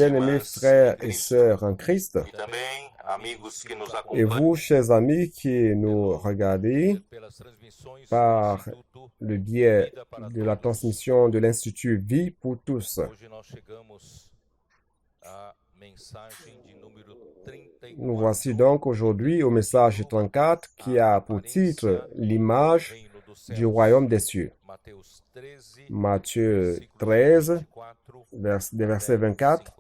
Bien-aimés frères et sœurs en Christ, e também amigos que nos et acompanham vous, chers amis qui nous regardez pelas transmissões do par Instituto le biais Vida para de la Todos. transmission de l'Institut Vie pour tous. Hoje nós chegamos à mensagem de número 34. Nous voici donc aujourd'hui au message 34 qui a pour titre l'image Reino dos du céus. royaume des cieux. Mateus 13, Matthieu versículos 13, 24 des versets 24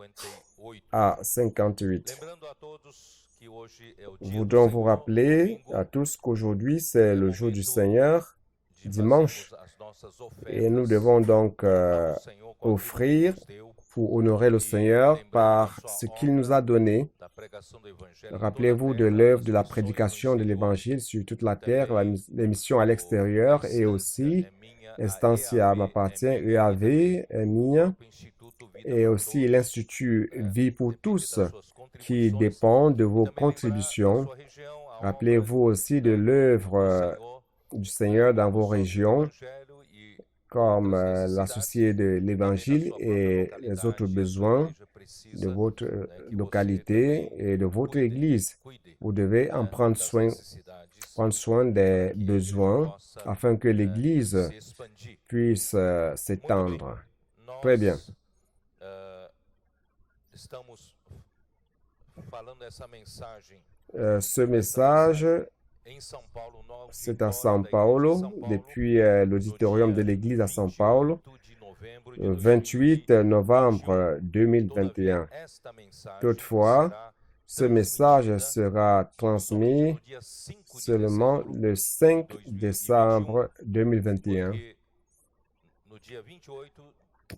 58. à 58. Lembrando a todos que hoje é o dia Nous do devons vous Senhor, rappeler domingo, à tous qu'aujourd'hui c'est le jour du Seigneur, de dimanche, fazermos as nossas et nous ofertas, devons donc honrar o Senhor com aquilo offrir que nos deu, pour honorer le Seigneur par ce qu'il nous a donné. da pregação do Evangelho em Rappelez-vous toda de a terra, l'œuvre das de la missões prédication no de exterior, l'Évangile sur toute la terre, les missions à l'extérieur et aussi é minha, a Estancia EAV m'appartient, é minha, EAV est mien, o Instituto Vida et para aussi Todos, l'Institut Vie pour depende tous das suas qui contribuições. dépend de vos Também lembrar da contributions. sua região, a obra Rappelez-vous aussi de do l'œuvre Senhor, du Seigneur dans vos os outros do régions, Evangelho e comme outras la necessidades Société de também da l'Évangile sua própria et les localidade. autres Sua besoins igreja de precisa, votre que localité você et de votre também Église. cuide Vous devez en prendre das soin des para que a igreja besoins possa afin que l'Église se expandir. puisse Muito bem. s'étendre. Nós Très bien. estamos falando essa mensagem Ce message, em São Paulo, no c'est à auditório São da Igreja de Paulo, São Paulo, depuis l'auditorium de l'Église à São Paulo, 28 de novembro de 28 novembre 2021. 2021. Esta mensagem Toutefois, será ce message transmitida sera transmis somente no dia 5 de seulement dezembro, le 5 décembre 2021, porque no dia 28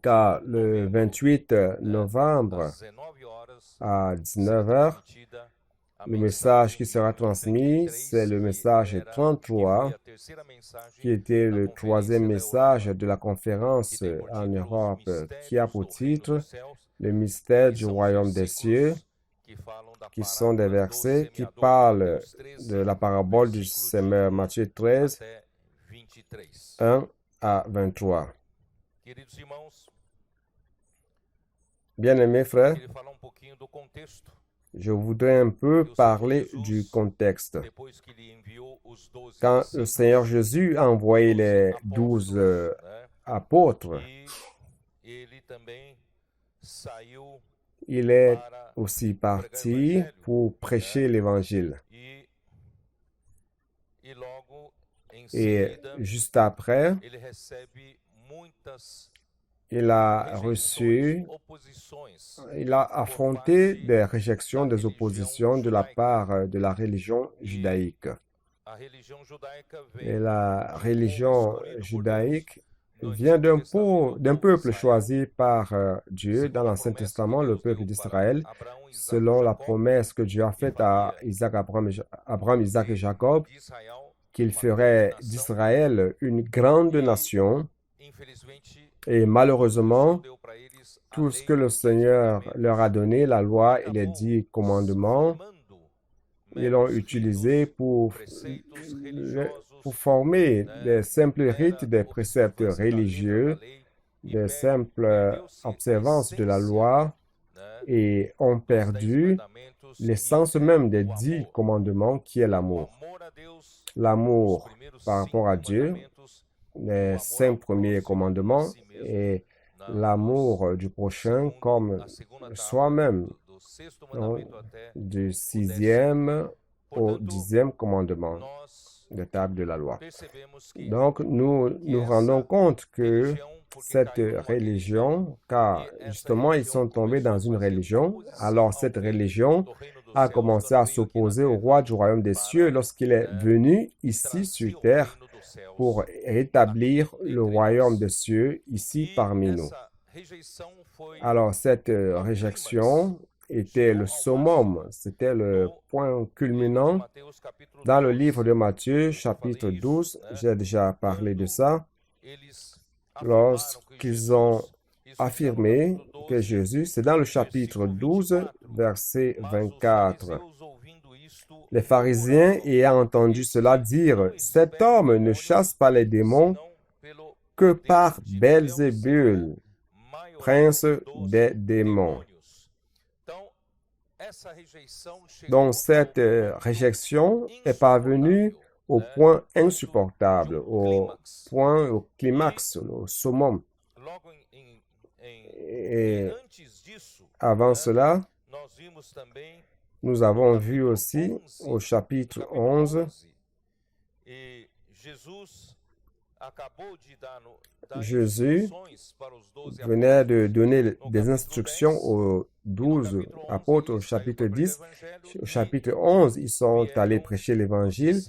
car le 28 novembre às 19 horas à será 19h, transmitida a le message qui sera número transmis, 33, c'est le que message era- que 33, foi a terceira mensagem qui était da le conferência troisième da message Europa, de la conférence que tem por en título Europe, Os qui a Mistérios pour do Reino titre dos Céus, le mystère que du são os royaume des cieux, versículos que falam da qui sont des parábola do versets qui semeador, parlent Mateus 13, de la parabole du versículo de semeur, 1 Matthieu 13, até 23. 1 à 23. Queridos irmãos, Bien-aimés eu frères, queria falar pouquinho do contexto. je voudrais un peu parler du contexte. Depois que ele enviou os 12 Quand le discípulos, Seigneur Jésus a envoyé les 12 né? apôtres, E ele também saiu il est para aussi parti pour prêcher l'évangile. e logo em Et seguida juste après, ele recebe muitas il a reçu, oposições il a affronté des réjections, des oppositions de la part de la religion judaïque. a religião judaica Et veio la de um religion povo escolhido por judaïque Deus. No vient Antigo Testamento, d'un o povo peuple Israel, choisi par Dieu dans segundo a l'Ancien promessa que Testament, le Deus peuple deu d'Israël, para Abraão, Isaac selon e la Jacó, promesse que Dieu a faite à Isaac, Abraham, Isaac et Jacob, d'Israel, qu'il uma ferait grande nação. d'Israël une grande nation. Infelizmente, Et malheureusement, Deus deu para eles a tout ce lei que le e os Seigneur mandamentos. leur a donné, la loi et les Acabou 10 commandements, formando ils l'ont meros utilisé ritos, pour preceitos religiosos, former des simples era rites, des préceptes observância da letra religieux, da lei, e des simples perdeu-se a observances de la essência, loi, né, et ont dos 10 perdu mandamentos, l'essence e é même des o 10 amor. commandements qui est O l'amour. amor a Deus, os L'amour primeiros par rapport à 5 Dieu, mandamentos, les amor 5 ao premiers próximo commandements, a si mesmo. et Na- l'amour du prochain segundo- comme a segunda tábua soi-même, do sexto non, mandamento até du o 6e au Portanto, 10e commandement nós des tables de la loi. percebemos que Donc, nous nous essa rendons compte que religião, porque cette caiu numa religion, car e essa justement ils sont tombés dans une religion, alors cette religion do reino dos a céus, commencé quando à veio aqui na s'opposer au terra roi du royaume des cieux lorsqu'il est venu ici trazer sur o terre reino dos céus. pour rétablir le royaume des cieux ici E parmi nous. essa rejeição foi Alors cette réjection était le summum, c'était le point culminant Mateus capítulo dans le 12. livre de Matthieu, chapitre 12. J'ai déjà parlé de ça. Eles Lorsqu'ils ont affirmé que Jésus, c'est dans le chapitre 12, verset 24. Les pharisiens ayant entendu cela dire, cet homme ne chasse pas les démons que par Belzébul, prince des démons. Donc cette réjection est parvenue au point insupportable, au point, au climax, au summum. Et avant cela, nous avons vu aussi au chapitre 11, Jésus venait de donner des instructions aux 12 apôtres au chapitre 10. Au chapitre 11, ils sont allés prêcher l'évangile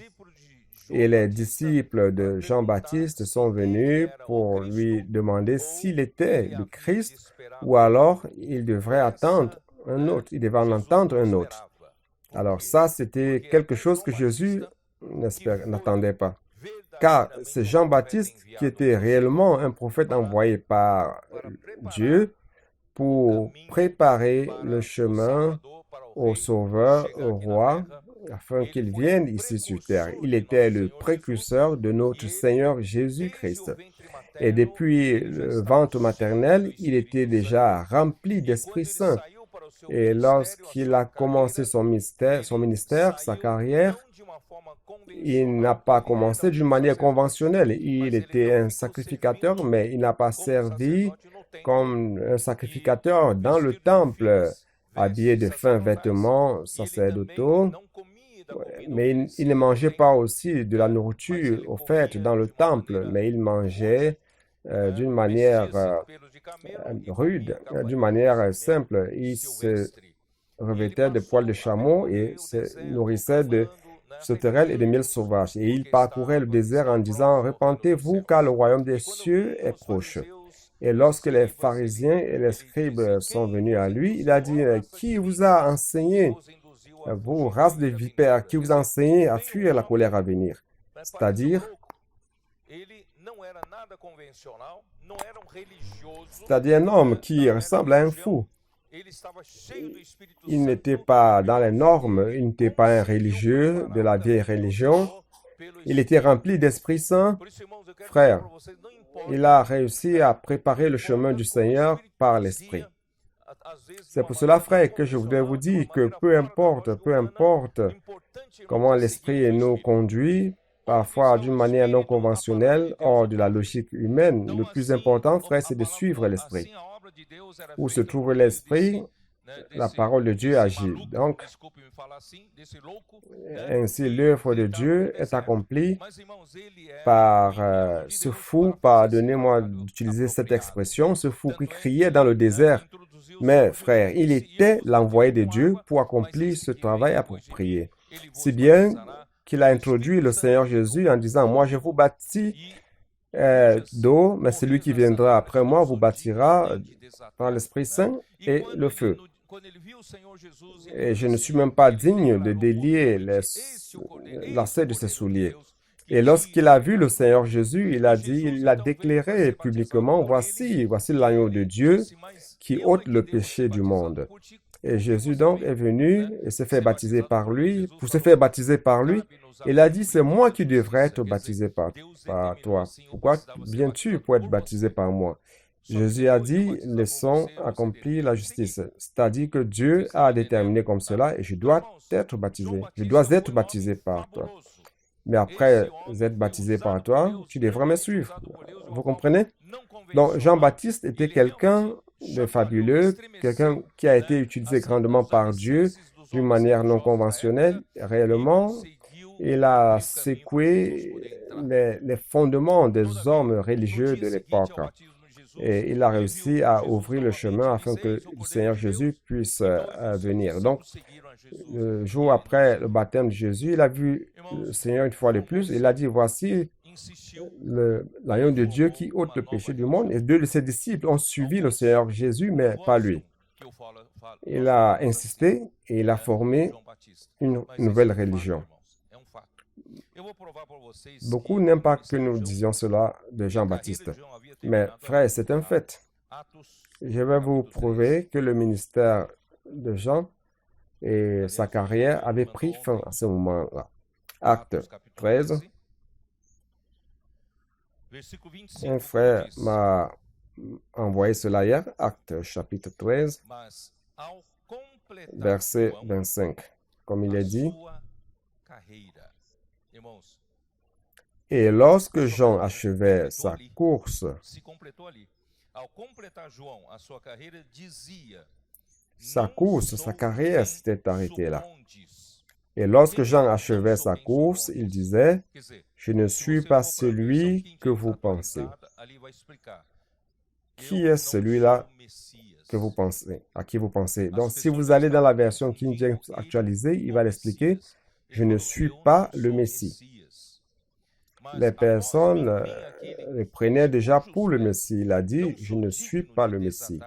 et les disciples de Jean-Baptiste sont venus pour lui demander s'il était le Christ ou alors il devrait attendre un autre, il devait en entendre un autre. Alors ça, c'était quelque chose que Jésus n'attendait pas. Car c'est Jean-Baptiste qui était réellement un prophète envoyé par Dieu pour préparer le chemin au Sauveur, au Roi, afin qu'il vienne ici sur terre. Il était le précurseur de notre Seigneur Jésus-Christ. Et depuis le ventre maternel, il était déjà rempli d'Esprit Saint. Et lorsqu'il a commencé son ministère, sa carrière, il n'a pas commencé d'une manière conventionnelle. Il était un sacrificateur, mais il n'a pas servi comme un sacrificateur dans le temple, habillé de fins vêtements sacerdotaux. Mais il ne mangeait pas aussi de la nourriture offerte dans le temple, mais il mangeait d'une manière rude, d'une manière simple. Il se revêtait de poils de chameau et se nourrissait de sauterelles et de miel sauvage. Et il parcourait le désert en disant, « Repentez-vous, car le royaume des cieux est proche. » Et lorsque les pharisiens et les scribes sont venus à lui, il a dit, « Qui vous a enseigné, vous, race de vipères, qui vous a enseigné à fuir la colère à venir? » C'est-à-dire un homme qui ressemble à un fou. Il n'était pas dans les normes, il n'était pas un religieux de la vieille religion. Il était rempli d'Esprit Saint. Frère, il a réussi à préparer le chemin du Seigneur par l'Esprit. C'est pour cela, frère, que je voudrais vous dire que peu importe comment l'Esprit nous conduit, parfois d'une manière non conventionnelle, hors de la logique humaine, le plus important, frère, c'est de suivre l'Esprit. Où se trouve l'Esprit, la parole de Dieu agit. Donc, ainsi, l'œuvre de Dieu est accomplie par ce fou, pardonnez-moi d'utiliser cette expression, ce fou qui criait dans le désert. Mais, frère, il était l'envoyé de Dieu pour accomplir ce travail approprié. Si bien qu'il a introduit le Seigneur Jésus en disant, « Moi, je vous baptise d'eau, mais celui qui viendra après moi vous baptisera par l'Esprit Saint et le feu. » Et je ne suis même pas digne de délier les lacets de ses souliers. Et lorsqu'il a vu le Seigneur Jésus, il a déclaré publiquement, voici l'agneau de Dieu qui ôte le péché du monde. Et Jésus donc est venu et s'est fait baptiser par lui. Pour se faire baptiser par lui, il a dit, c'est moi qui devrais être baptisé par toi. Pourquoi viens-tu pour être baptisé par moi? Jésus a dit, laissons accomplir la justice. C'est-à-dire que Dieu a déterminé comme cela et je dois être baptisé. Je dois être baptisé par toi. Mais après être baptisé par toi, tu devras me suivre. Vous comprenez? Donc, Jean-Baptiste était quelqu'un de fabuleux, quelqu'un qui a été utilisé grandement par Dieu d'une manière non conventionnelle. Réellement, il a secoué les fondements des hommes religieux de l'époque. Et il a réussi à ouvrir le chemin afin que le Seigneur Jésus puisse venir. Donc, le jour après le baptême de Jésus, il a vu le Seigneur une fois de plus. Il a dit, voici l'agneau de Dieu qui ôte le péché du monde. Et deux de ses disciples ont suivi le Seigneur Jésus, mais pas lui. Il a insisté et il a formé une nouvelle religion. Beaucoup n'aiment pas que nous disions cela de Jean-Baptiste. Mais frère, c'est un fait. Je vais vous prouver que le ministère de Jean et sa carrière avaient pris fin à ce moment-là. Acte 13. Un frère m'a envoyé cela hier, Acte chapitre 13. verset 25. Comme il est dit, et lorsque Jean achevait sa course, sa carrière s'était arrêtée là. Et lorsque Jean achevait sa course, il disait, je ne suis pas celui que vous pensez. Qui est celui-là que vous pensez, à qui vous pensez? Donc, si vous allez dans la version King James actualisée, il va l'expliquer, je ne suis pas le Messie. Les personnes le prenaient déjà pour le Messie. Il a dit, je ne suis pas le Messie.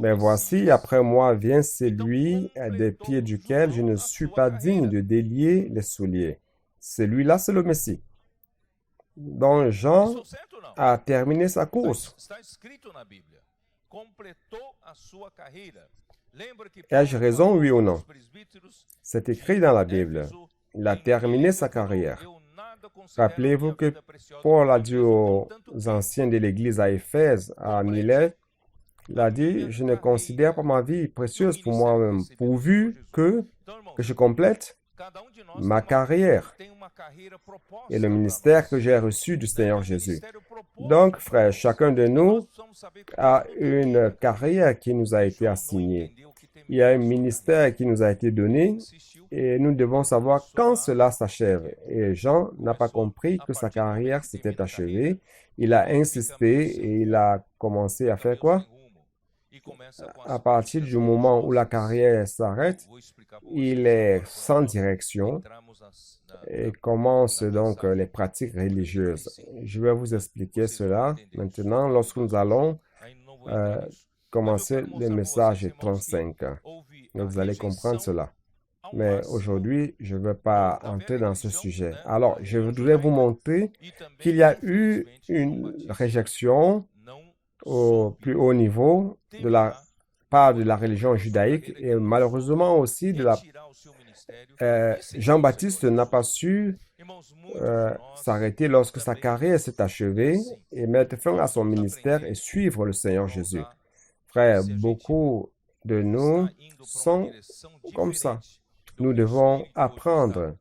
Mais voici, après moi vient celui des pieds duquel je ne suis pas digne de délier les souliers. Celui-là, c'est le Messie. Donc, Jean a terminé sa course. Ai-je raison, oui ou non? C'est écrit dans la Bible. Il a terminé sa carrière. Rappelez-vous que Paul a dit aux anciens de l'église à Éphèse, à Milet, il a dit, je ne considère pas ma vie précieuse pour moi-même, pourvu que je complète ma carrière et le ministère que j'ai reçu du Seigneur Jésus. Donc, frère, chacun de nous a une carrière qui nous a été assignée. Il y a un ministère qui nous a été donné et nous devons savoir quand cela s'achève. Et Jean n'a pas compris que sa carrière s'était achevée. Il a insisté et il a commencé à faire quoi? À partir du moment où la carrière s'arrête, il est sans direction et commence donc les pratiques religieuses. Je vais vous expliquer cela maintenant lorsque nous allons commencer le message 35. Vous allez comprendre cela. Mais aujourd'hui, je ne veux pas entrer dans ce sujet. Alors, je voudrais vous montrer qu'il y a eu une réjection au plus haut niveau de la part de la religion judaïque et malheureusement aussi de la Jean-Baptiste n'a pas su s'arrêter lorsque sa carrière s'est achevée et mettre fin à son ministère et suivre le Seigneur Jésus. Frères, beaucoup de nous sont comme ça. Nous devons apprendre.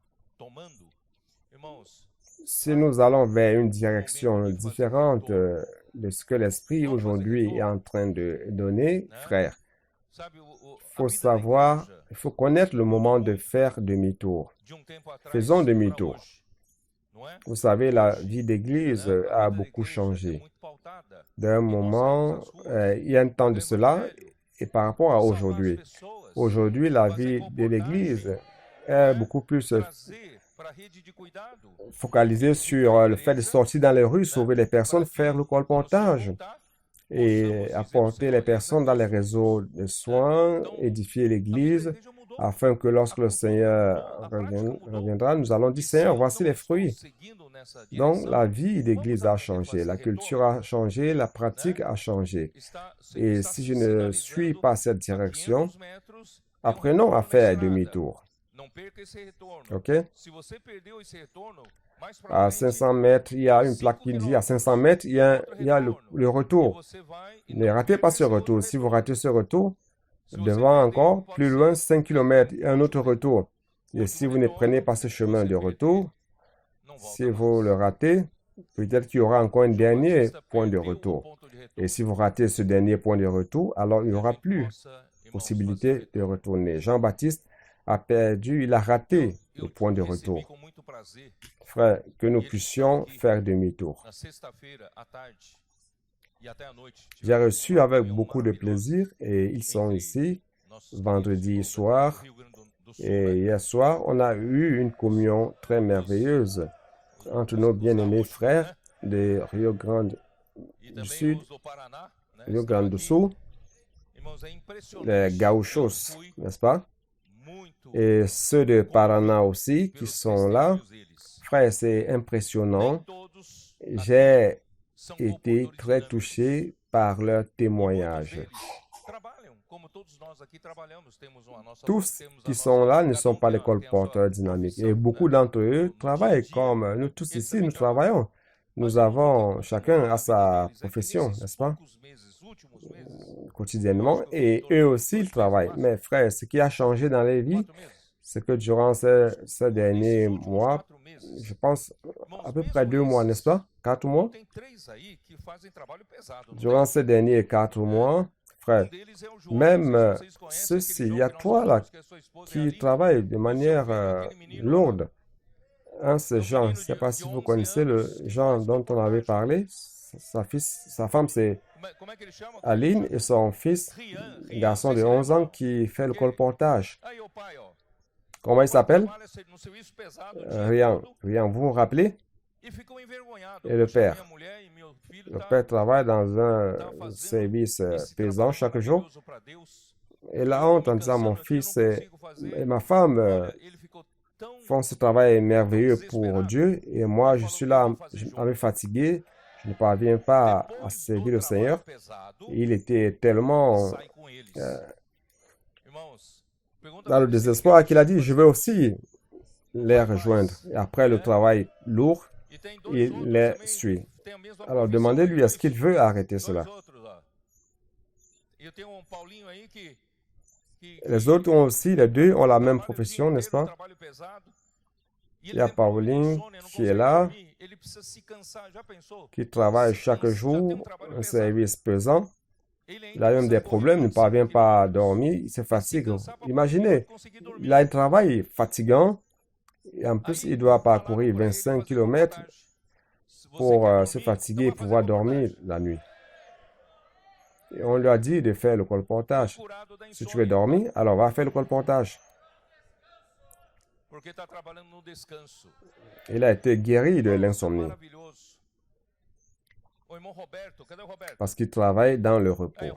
Si nous allons vers une direction différente de ce que l'Esprit aujourd'hui est en train de donner, frère, il faut savoir, il faut connaître le moment de faire demi-tour. Faisons demi-tour. Vous savez, la vie d'Église a beaucoup changé. D'un moment, il y a un temps de cela, et par rapport à aujourd'hui. Aujourd'hui, la vie de l'Église est beaucoup plus focalisée sur le fait de sortir dans les rues, sauver les personnes, faire le colportage et apporter les personnes dans les réseaux de soins, édifier l'Église, afin que lorsque le Seigneur reviendra, nous allons dire, Seigneur, voici les fruits. Donc, la vie d'Église a changé, la culture a changé, la pratique a changé. Et si je ne suis pas cette direction, apprenons à faire demi-tour. OK? À 500 mètres, il y a une plaque qui dit à 500 mètres, il y a le retour. Ne ratez pas ce retour. Si vous ratez ce retour, devant encore, plus loin, 5 km, il y a un autre retour. Et si vous ne prenez pas ce chemin de retour, si vous le ratez, peut-être qu'il y aura encore un dernier point de retour. Et si vous ratez ce dernier point de retour, alors il n'y aura plus possibilité de retourner. Jean-Baptiste a perdu, il a raté le point de retour. Frère, que nous puissions faire demi-tour. J'ai reçu avec beaucoup de plaisir et ils sont ici vendredi soir et hier soir, on a eu une communion très merveilleuse entre nos bien-aimés frères de Rio Grande du Sud, Rio Grande do Sul, les Gauchos, n'est-ce pas? Et ceux de Paraná aussi qui sont là. Frère, c'est impressionnant. J'ai été très touché par leur témoignage. Tous qui sont là ne sont pas les colporteurs dynamiques. Et beaucoup d'entre eux travaillent comme nous tous ici, nous travaillons. Nous avons, chacun a sa profession, n'est-ce pas, quotidiennement, et eux aussi, ils travaillent. Mais frère, ce qui a changé dans les vies, c'est que durant ces derniers mois, je pense à peu près 2 mois, n'est-ce pas? 4 mois? Durant ces derniers 4 mois, frère, même ceci, il y a toi là qui travaille de manière lourde. C'est Jean, je ne sais pas si vous connaissez le Jean dont on avait parlé. Sa femme, c'est Aline, et son fils, garçon de 11 ans, qui fait le colportage. Comment il s'appelle? Rian. Rian, vous vous rappelez? Et le père. Le père travaille dans un service paysan chaque jour. Et la honte en disant, mon fils et ma femme font ce travail merveilleux pour Dieu. Et moi, je suis là, je suis fatigué. Je ne parviens pas à servir le Seigneur. Il était tellement dans le désespoir qu'il a dit, je veux aussi les rejoindre. Et après le travail lourd, il les suit. Alors demandez-lui, est-ce qu'il veut arrêter cela? Les autres ont aussi, les deux ont la même profession, n'est-ce pas? Il y a Pauline qui est là, qui travaille chaque jour, un service pesant. Il a même des problèmes, il ne parvient pas à dormir, il se fatigue. Imaginez, il a un travail fatigant, et en plus il doit parcourir 25 km pour se fatiguer et pouvoir dormir la nuit. Et on lui a dit de faire le colportage. Si tu veux dormir, alors va faire le colportage. Il a été guéri de l'insomnie parce qu'il travaille dans le repos.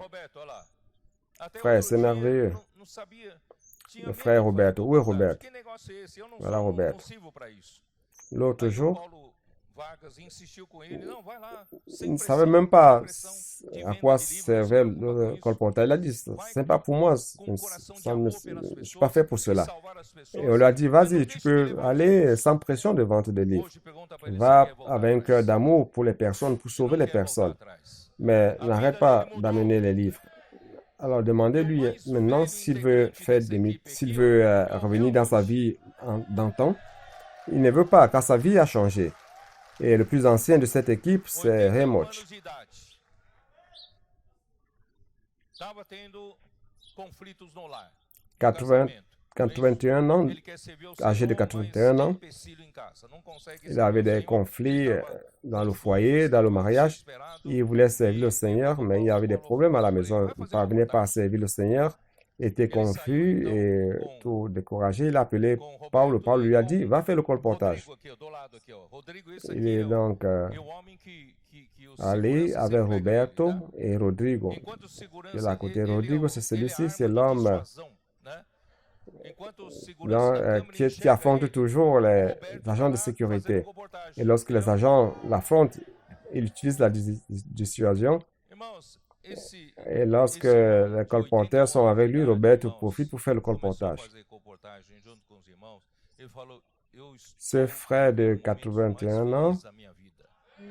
Frère, c'est merveilleux. Le frère Roberto. Où est Roberto? Voilà Roberto. L'autre jour, il ne savait même pas à quoi servait le colportage. Il a dit, c'est pas pour moi, je ne suis pas fait pour cela. Et on lui a dit, vas-y, tu peux aller sans pression de vendre des livres. Va avec un cœur d'amour pour les personnes, pour sauver les personnes. Mais n'arrête pas d'amener les livres. Alors demandez-lui maintenant s'il veut revenir dans sa vie d'antan. Il ne veut pas, car sa vie a changé. Et le plus ancien de cette équipe, c'est Raymond. 81 ans, âgé de 81 ans. Il avait des conflits dans le foyer, dans le mariage. Il voulait servir le Seigneur, mais il y avait des problèmes à la maison. Il ne parvenait pas à servir le Seigneur. Il était confus et tout découragé. Il a appelé Paulo. Paulo lui a dit, va faire le colportage. Il est donc allé avec Roberto et Rodrigo. De l'à côté, Rodrigo, c'est celui-ci, c'est l'homme qui affronte toujours les agents de sécurité. Et lorsque les agents l'affrontent, il utilise la dissuasion. Et lorsque les colporteurs sont avec lui, Roberto profite pour faire le colportage. Ce frère de 81 ans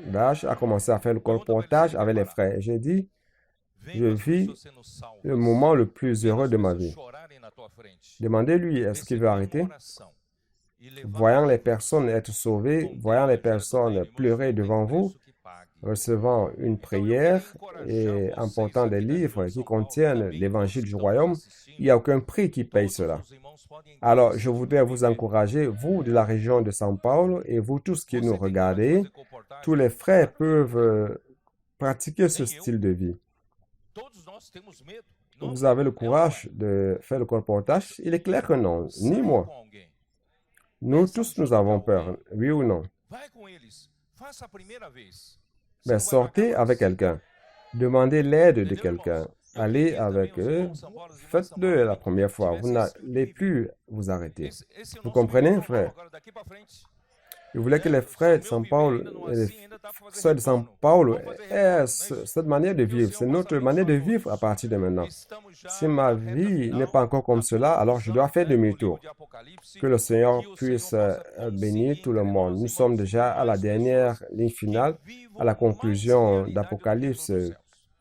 d'âge a commencé à faire le colportage avec les frères. J'ai dit, je vis le moment le plus heureux de ma vie. Demandez-lui, est-ce qu'il veut arrêter? Voyant les personnes être sauvées, voyant les personnes pleurer devant vous, recevant une prière et emportant des livres qui contiennent l'évangile du royaume, il n'y a aucun prix qui paye cela. Alors, je voudrais vous encourager, vous de la région de São Paulo et vous tous qui nous regardez, tous les frères peuvent pratiquer ce style de vie. Vous avez le courage de faire le colportage? Il est clair que non, ni moi. Nous tous, nous avons peur, oui ou non? Mais sortez avec quelqu'un. Demandez l'aide de quelqu'un. Allez avec eux. Faites-le la première fois. Vous n'allez plus vous arrêter. Vous comprenez, frère? Je voulais que les frères de São Paulo et les sœurs de São Paulo aient cette manière de vivre. C'est notre manière de vivre à partir de maintenant. Si ma vie n'est pas encore comme cela, alors je dois faire demi-tour. Que le Seigneur puisse bénir tout le monde. Nous sommes déjà à la dernière ligne finale, à la conclusion d'Apocalypse.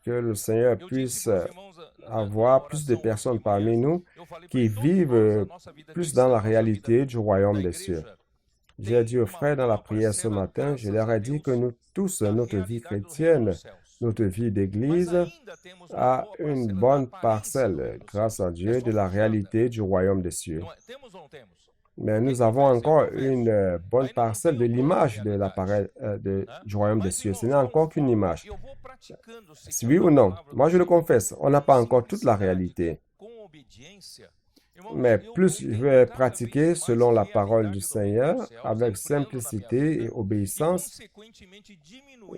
Que le Seigneur puisse avoir plus de personnes parmi nous qui vivent plus dans la réalité du royaume des cieux. J'ai dit aux frères dans la prière ce matin, je leur ai dit que nous tous, notre vie chrétienne, notre vie d'église, a une bonne parcelle, grâce à Dieu, de la réalité du royaume des cieux. Mais nous avons encore une bonne parcelle de l'image de l'appareil du royaume des cieux. Ce n'est encore qu'une image. Oui ou non? Moi, je le confesse, on n'a pas encore toute la réalité. Mais plus je vais pratiquer selon la parole du Seigneur, avec simplicité et obéissance,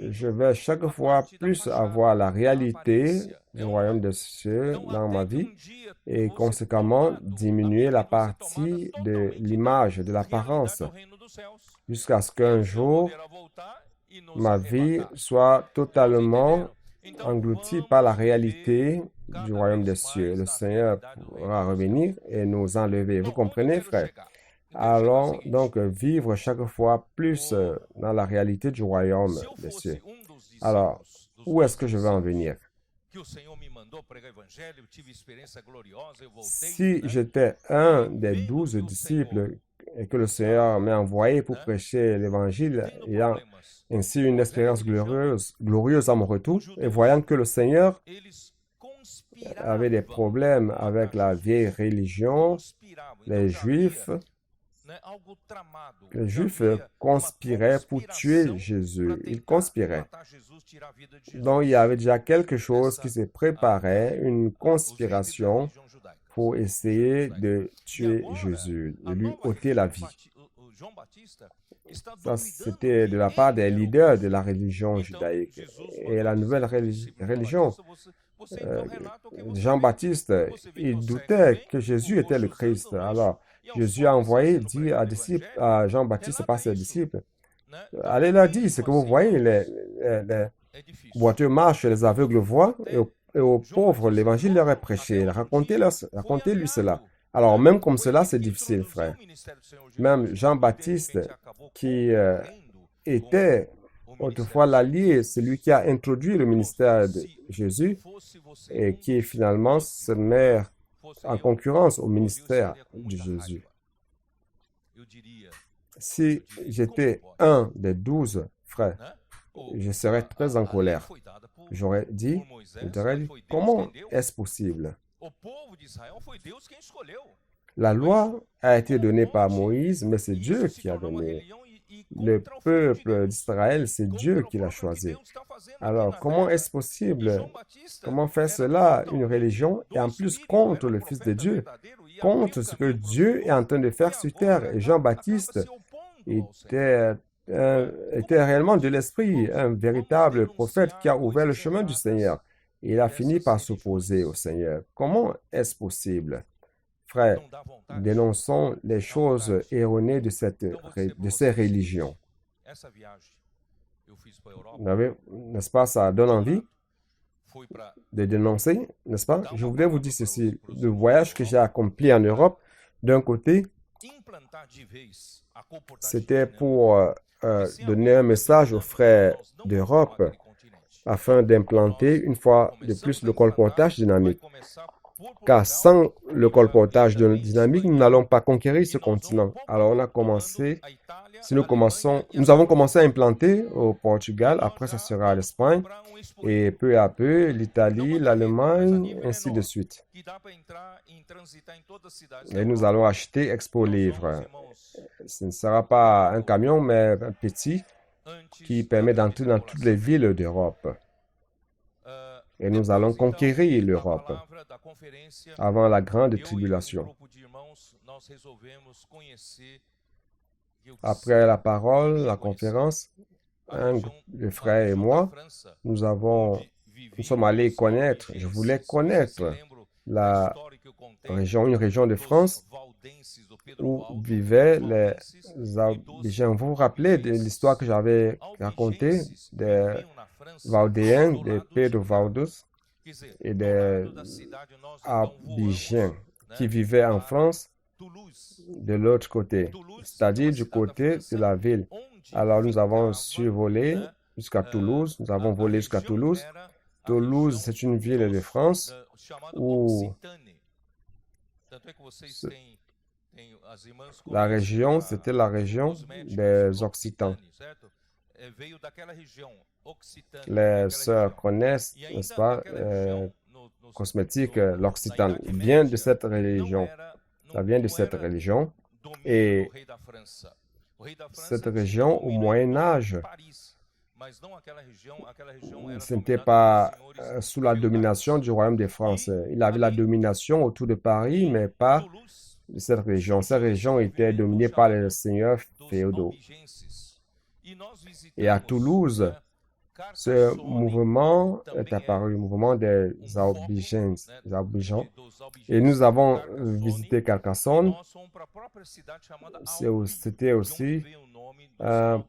je vais chaque fois plus avoir la réalité du royaume des cieux dans ma vie et conséquemment diminuer la partie de l'image, de l'apparence, jusqu'à ce qu'un jour, ma vie soit totalement engloutie par la réalité du royaume des cieux. Le Seigneur pourra revenir et nous enlever. Vous comprenez, frère? Allons donc vivre chaque fois plus dans la réalité du royaume des cieux. Alors, où est-ce que je veux en venir? Si j'étais un des 12 disciples et que le Seigneur m'a envoyé pour prêcher l'Évangile, ayant ainsi une expérience glorieuse à mon retour, et voyant que le Seigneur avait des problèmes avec la vieille religion, les Juifs conspiraient pour tuer Jésus. Ils conspiraient. Donc, il y avait déjà quelque chose qui se préparait, une conspiration pour essayer de tuer Jésus, de lui ôter la vie. Ça, c'était de la part des leaders de la religion judaïque. Et la nouvelle religion, Jean-Baptiste, il doutait que Jésus était le Christ. Alors, Jésus a envoyé, dit à Jean-Baptiste par ses disciples, allez leur dire ce que vous voyez, les boiteux marchent, les aveugles voient, et aux pauvres, l'évangile leur est prêché. Racontez-lui cela. Alors, même comme cela, c'est difficile, frère. Même Jean-Baptiste, qui était autrefois l'allié, celui qui a introduit le ministère de Jésus et qui finalement se met en concurrence au ministère de Jésus. Si j'étais un des 12 frères, je serais très en colère. J'aurais dit, comment est-ce possible? La loi a été donnée par Moïse, mais c'est Dieu qui a donné. Le peuple d'Israël, c'est Dieu qui l'a choisi. Alors, comment est-ce possible? Comment faire cela, une religion, et en plus contre le Fils de Dieu, contre ce que Dieu est en train de faire sur terre? Et Jean-Baptiste était réellement de l'esprit, un véritable prophète qui a ouvert le chemin du Seigneur. Et il a fini par s'opposer au Seigneur. Comment est-ce possible? Frères, dénonçons les choses erronées de ces religions. N'est-ce pas, ça donne envie de dénoncer, n'est-ce pas? Je voudrais vous dire ceci, le voyage que j'ai accompli en Europe, d'un côté, c'était pour donner un message aux frères d'Europe afin d'implanter une fois de plus le colportage dynamique. Car sans le colportage dynamique, nous n'allons pas conquérir ce continent. Alors on a commencé, nous avons commencé à implanter au Portugal, après ça sera l'Espagne, et peu à peu l'Italie, l'Allemagne, ainsi de suite. Et nous allons acheter Expo Livre. Ce ne sera pas un camion, mais un petit qui permet d'entrer dans toutes les villes d'Europe. Et nous allons conquérir l'Europe avant la grande tribulation. Après la parole, la conférence, le frère et moi, nous sommes allés connaître, je voulais connaître la région, une région de France où vivaient les Albigeans. Vous vous rappelez de l'histoire que j'avais racontée des Valdéens, de Pedro Valdus et des Albigeans qui vivaient en France de l'autre côté, c'est-à-dire du côté de la ville. Alors nous avons survolé jusqu'à Toulouse, nous avons volé jusqu'à Toulouse. Toulouse, c'est une ville de France où la région, c'était la région des Occitans. Les sœurs connaissent, n'est-ce pas, cosmétique, l'Occitane vient de cette religion. Ça vient de cette religion. Et cette région, au Moyen-Âge, ce n'était pas sous la domination du royaume de France. Il avait la domination autour de Paris, mais pas de cette région. Cette région était dominée par les seigneurs féodaux. Et à Toulouse, ce mouvement est apparu, le mouvement des Albigeans. Et nous avons visité Carcassonne. C'était aussi un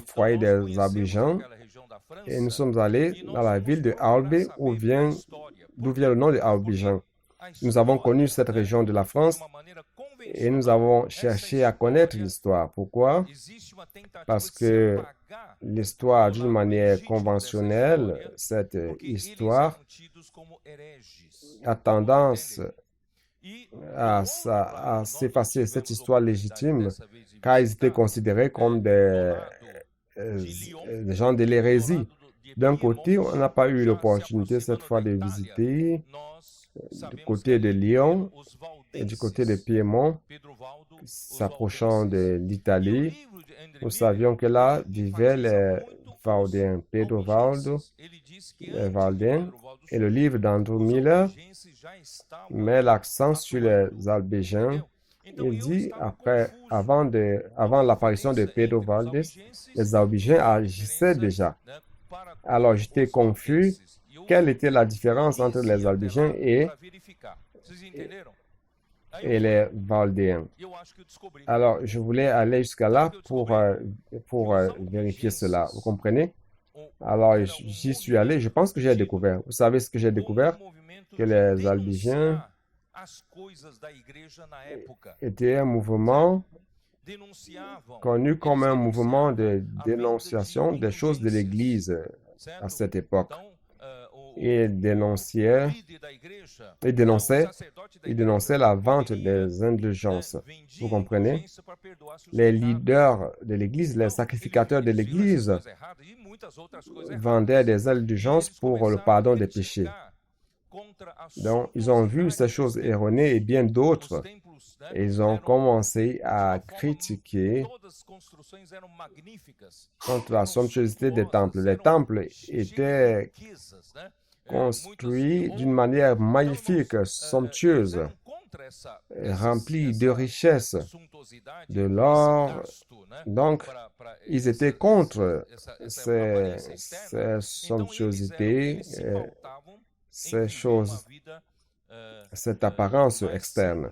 foyer des Albigeans. Et nous sommes allés dans la ville de Albi, d'où vient le nom de Albigean. Nous avons connu cette région de la France et nous avons cherché à connaître l'histoire. Pourquoi? Parce que l'histoire, d'une manière conventionnelle, cette histoire a tendance à s'effacer, cette histoire légitime, car ils étaient considérés comme des gens de l'hérésie. D'un côté, on n'a pas eu l'opportunité cette fois de visiter du côté de Lyon et du côté de Piémont, s'approchant de l'Italie. Nous savions que là vivaient les Valdéens, Pedro Valdo, les Valdéens, et le livre d'Andrew Miller met l'accent sur les Albigeans. Il dit, avant l'apparition de Pedro Valdez, les Albigeans agissaient déjà. Alors j'étais confus. Quelle était la différence entre les Albigeans et les Valdéens? Alors, je voulais aller jusqu'à là pour vérifier cela. Vous comprenez? Alors, j'y suis allé. Je pense que j'ai découvert. Vous savez ce que j'ai découvert? Que les Albigeans étaient un mouvement connu comme un mouvement de dénonciation des choses de l'Église à cette époque. Il dénonçait la vente des indulgences. Vous comprenez? Les leaders de l'Église, les sacrificateurs de l'Église vendaient des indulgences pour le pardon des péchés. Donc, ils ont vu ces choses erronées et bien d'autres. Et ils ont commencé à critiquer contre la somptuosité des temples. Les temples étaient construits d'une manière magnifique, somptueuse, remplis de richesses, de l'or. Donc, ils étaient contre ces somptuosités, ces choses, cette apparence externe.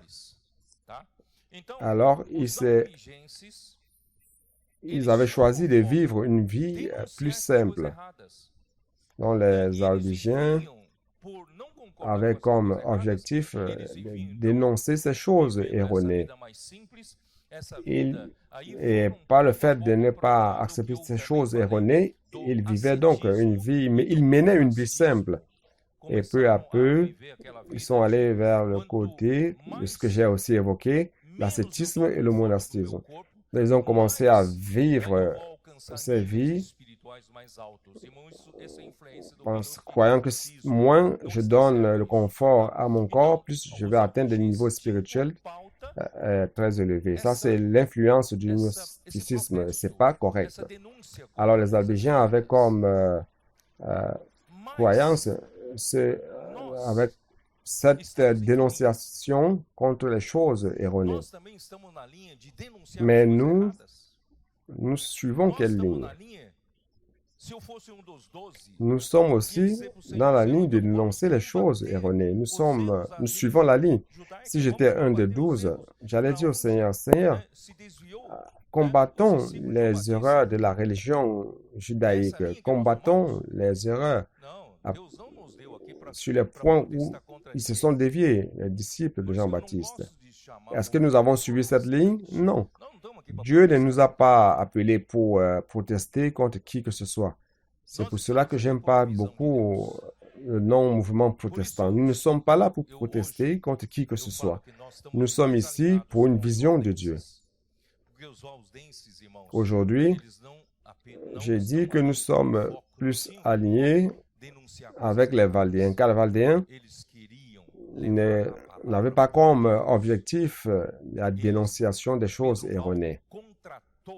Alors, ils avaient choisi de vivre une vie plus simple. Donc, les Albigeans avaient comme objectif de dénoncer ces choses erronées. Et par le fait de ne pas accepter ces choses erronées, ils vivaient donc une vie, mais ils menaient une vie simple. Et peu à peu, ils sont allés vers le côté de ce que j'ai aussi évoqué, l'ascétisme et le monastisme. Ils ont commencé à vivre ces vies croyant que moins je donne le confort à mon corps, plus je vais atteindre des niveaux spirituels très élevés. Ça, c'est l'influence du gnosticisme. C'est pas correct. Alors, les Albigeans avaient comme croyance avec cette dénonciation contre les choses erronées. Mais nous suivons quelle ligne? Nous sommes aussi dans la ligne de dénoncer les choses erronées. Nous suivons la ligne. Si j'étais un des 12, j'allais dire au Seigneur, Seigneur, combattons les erreurs de la religion judaïque, combattons les erreurs sur les points où ils se sont déviés, les disciples de Jean-Baptiste. Est-ce que nous avons suivi cette ligne? Non. Dieu ne nous a pas appelés pour protester contre qui que ce soit. C'est pour cela que j'aime pas beaucoup le non-mouvement protestant. Nous ne sommes pas là pour protester contre qui que ce soit. Nous sommes ici pour une vision de Dieu. Aujourd'hui, j'ai dit que nous sommes plus alignés avec les Valdéens, car les Valdéens n'avaient pas comme objectif la dénonciation des choses erronées.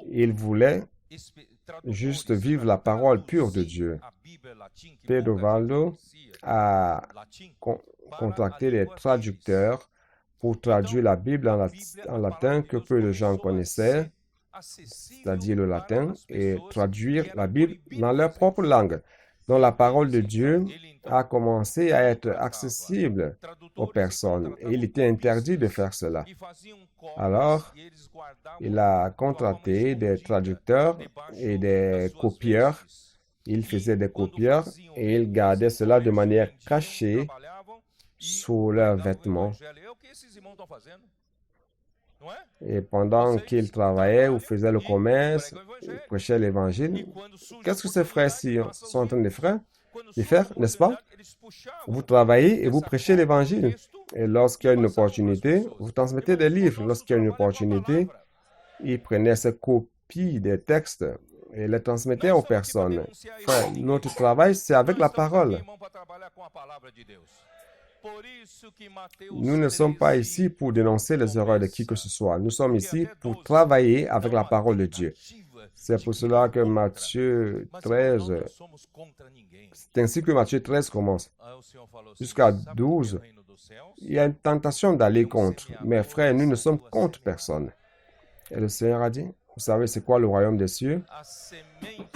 Ils voulaient juste vivre la parole pure de Dieu. Pedro Valdo a contracté des traducteurs pour traduire la Bible en latin que peu de gens connaissaient, c'est-à-dire le latin, et traduire la Bible dans leur propre langue. Donc la parole de Dieu a commencé à être accessible aux personnes et il était interdit de faire cela. Alors, il a contracté des traducteurs et des copieurs. Il faisait des copieurs et il gardait cela de manière cachée sous leurs vêtements. Et pendant qu'il travaillait ou faisait le commerce, il prêchait l'évangile, qu'est-ce que ces frères-ci sont en train de faire, n'est-ce pas? Vous travaillez et vous prêchez l'évangile. Et lorsqu'il y a une opportunité, vous transmettez des livres. Lorsqu'il y a une opportunité, ils prenaient ces copies des textes et les transmettaient aux personnes. Frère, notre travail, c'est avec la parole. Nous ne sommes pas ici pour dénoncer les erreurs de qui que ce soit. Nous sommes ici pour travailler avec la parole de Dieu. C'est pour cela que Matthieu 13, c'est ainsi que Matthieu 13 commence. Jusqu'à 12, il y a une tentation d'aller contre. Mais frères, nous ne sommes contre personne. Et le Seigneur a dit, vous savez c'est quoi le royaume des cieux?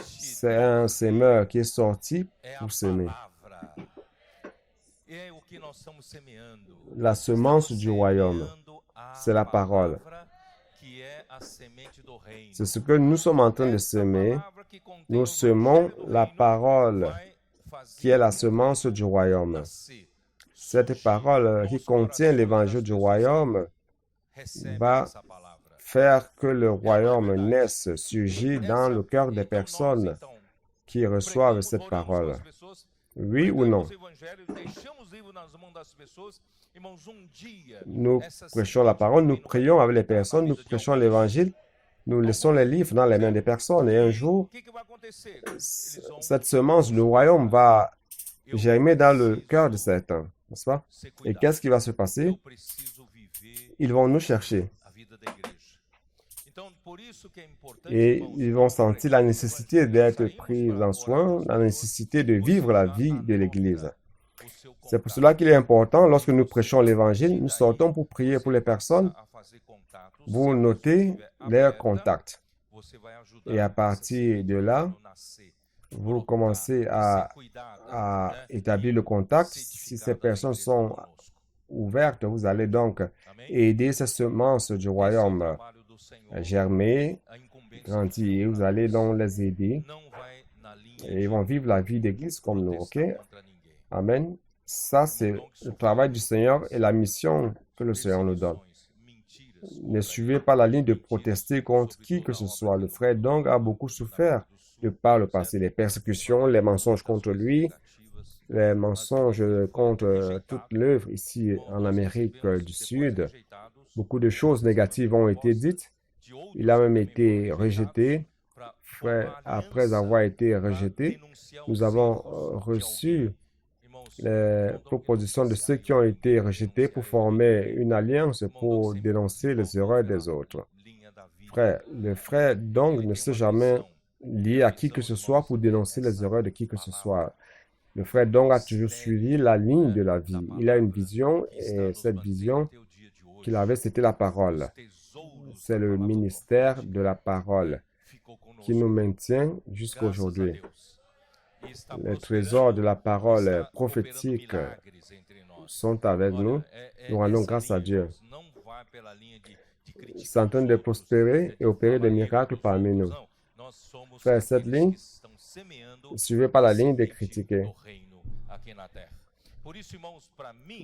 C'est un semeur qui est sorti pour s'aimer. La semence du royaume, c'est la parole. C'est ce que nous sommes en train de semer. Nous semons la parole qui est la semence du royaume. Cette parole qui contient l'évangile du royaume va faire que le royaume naisse, surgit dans le cœur des personnes qui reçoivent cette parole. Oui ou non? Nous prêchons la parole, nous prions avec les personnes, nous prêchons l'évangile, nous laissons les livres dans les mains des personnes et un jour, cette semence du royaume va germer dans le cœur de certains, n'est-ce pas? Et qu'est-ce qui va se passer? Ils vont nous chercher. Et ils vont sentir la nécessité d'être pris en soin, la nécessité de vivre la vie de l'Église. C'est pour cela qu'il est important, lorsque nous prêchons l'Évangile, nous sortons pour prier pour les personnes. Vous notez leurs contacts. Et à partir de là, vous commencez à établir le contact. Si ces personnes sont ouvertes, vous allez donc aider ces semences du royaume à germer, grandir. Vous allez donc les aider. Et ils vont vivre la vie d'église comme nous, ok? Amen. Ça, c'est le travail du Seigneur et la mission que le Seigneur nous donne. Ne suivez pas la ligne de protester contre qui que ce soit. Le frère Dong a beaucoup souffert de par le passé. Les persécutions, les mensonges contre lui, les mensonges contre toute l'œuvre ici en Amérique du Sud. Beaucoup de choses négatives ont été dites. Il a même été rejeté. Frère, après avoir été rejeté, nous avons reçu les propositions de ceux qui ont été rejetés pour former une alliance pour dénoncer les erreurs des autres. Frère, le frère donc ne s'est jamais lié à qui que ce soit pour dénoncer les erreurs de qui que ce soit. Le frère donc a toujours suivi la ligne de la vie. Il a une vision et cette vision qu'il avait, c'était la parole. C'est le ministère de la parole. qui nous maintient jusqu'à aujourd'hui. Les trésors de la parole prophétique sont avec nous. Nous rendons grâce à Dieu. Ils sont en train de prospérer et opérer des miracles parmi nous. Frère, cette ligne, suivez pas la ligne de critiquer.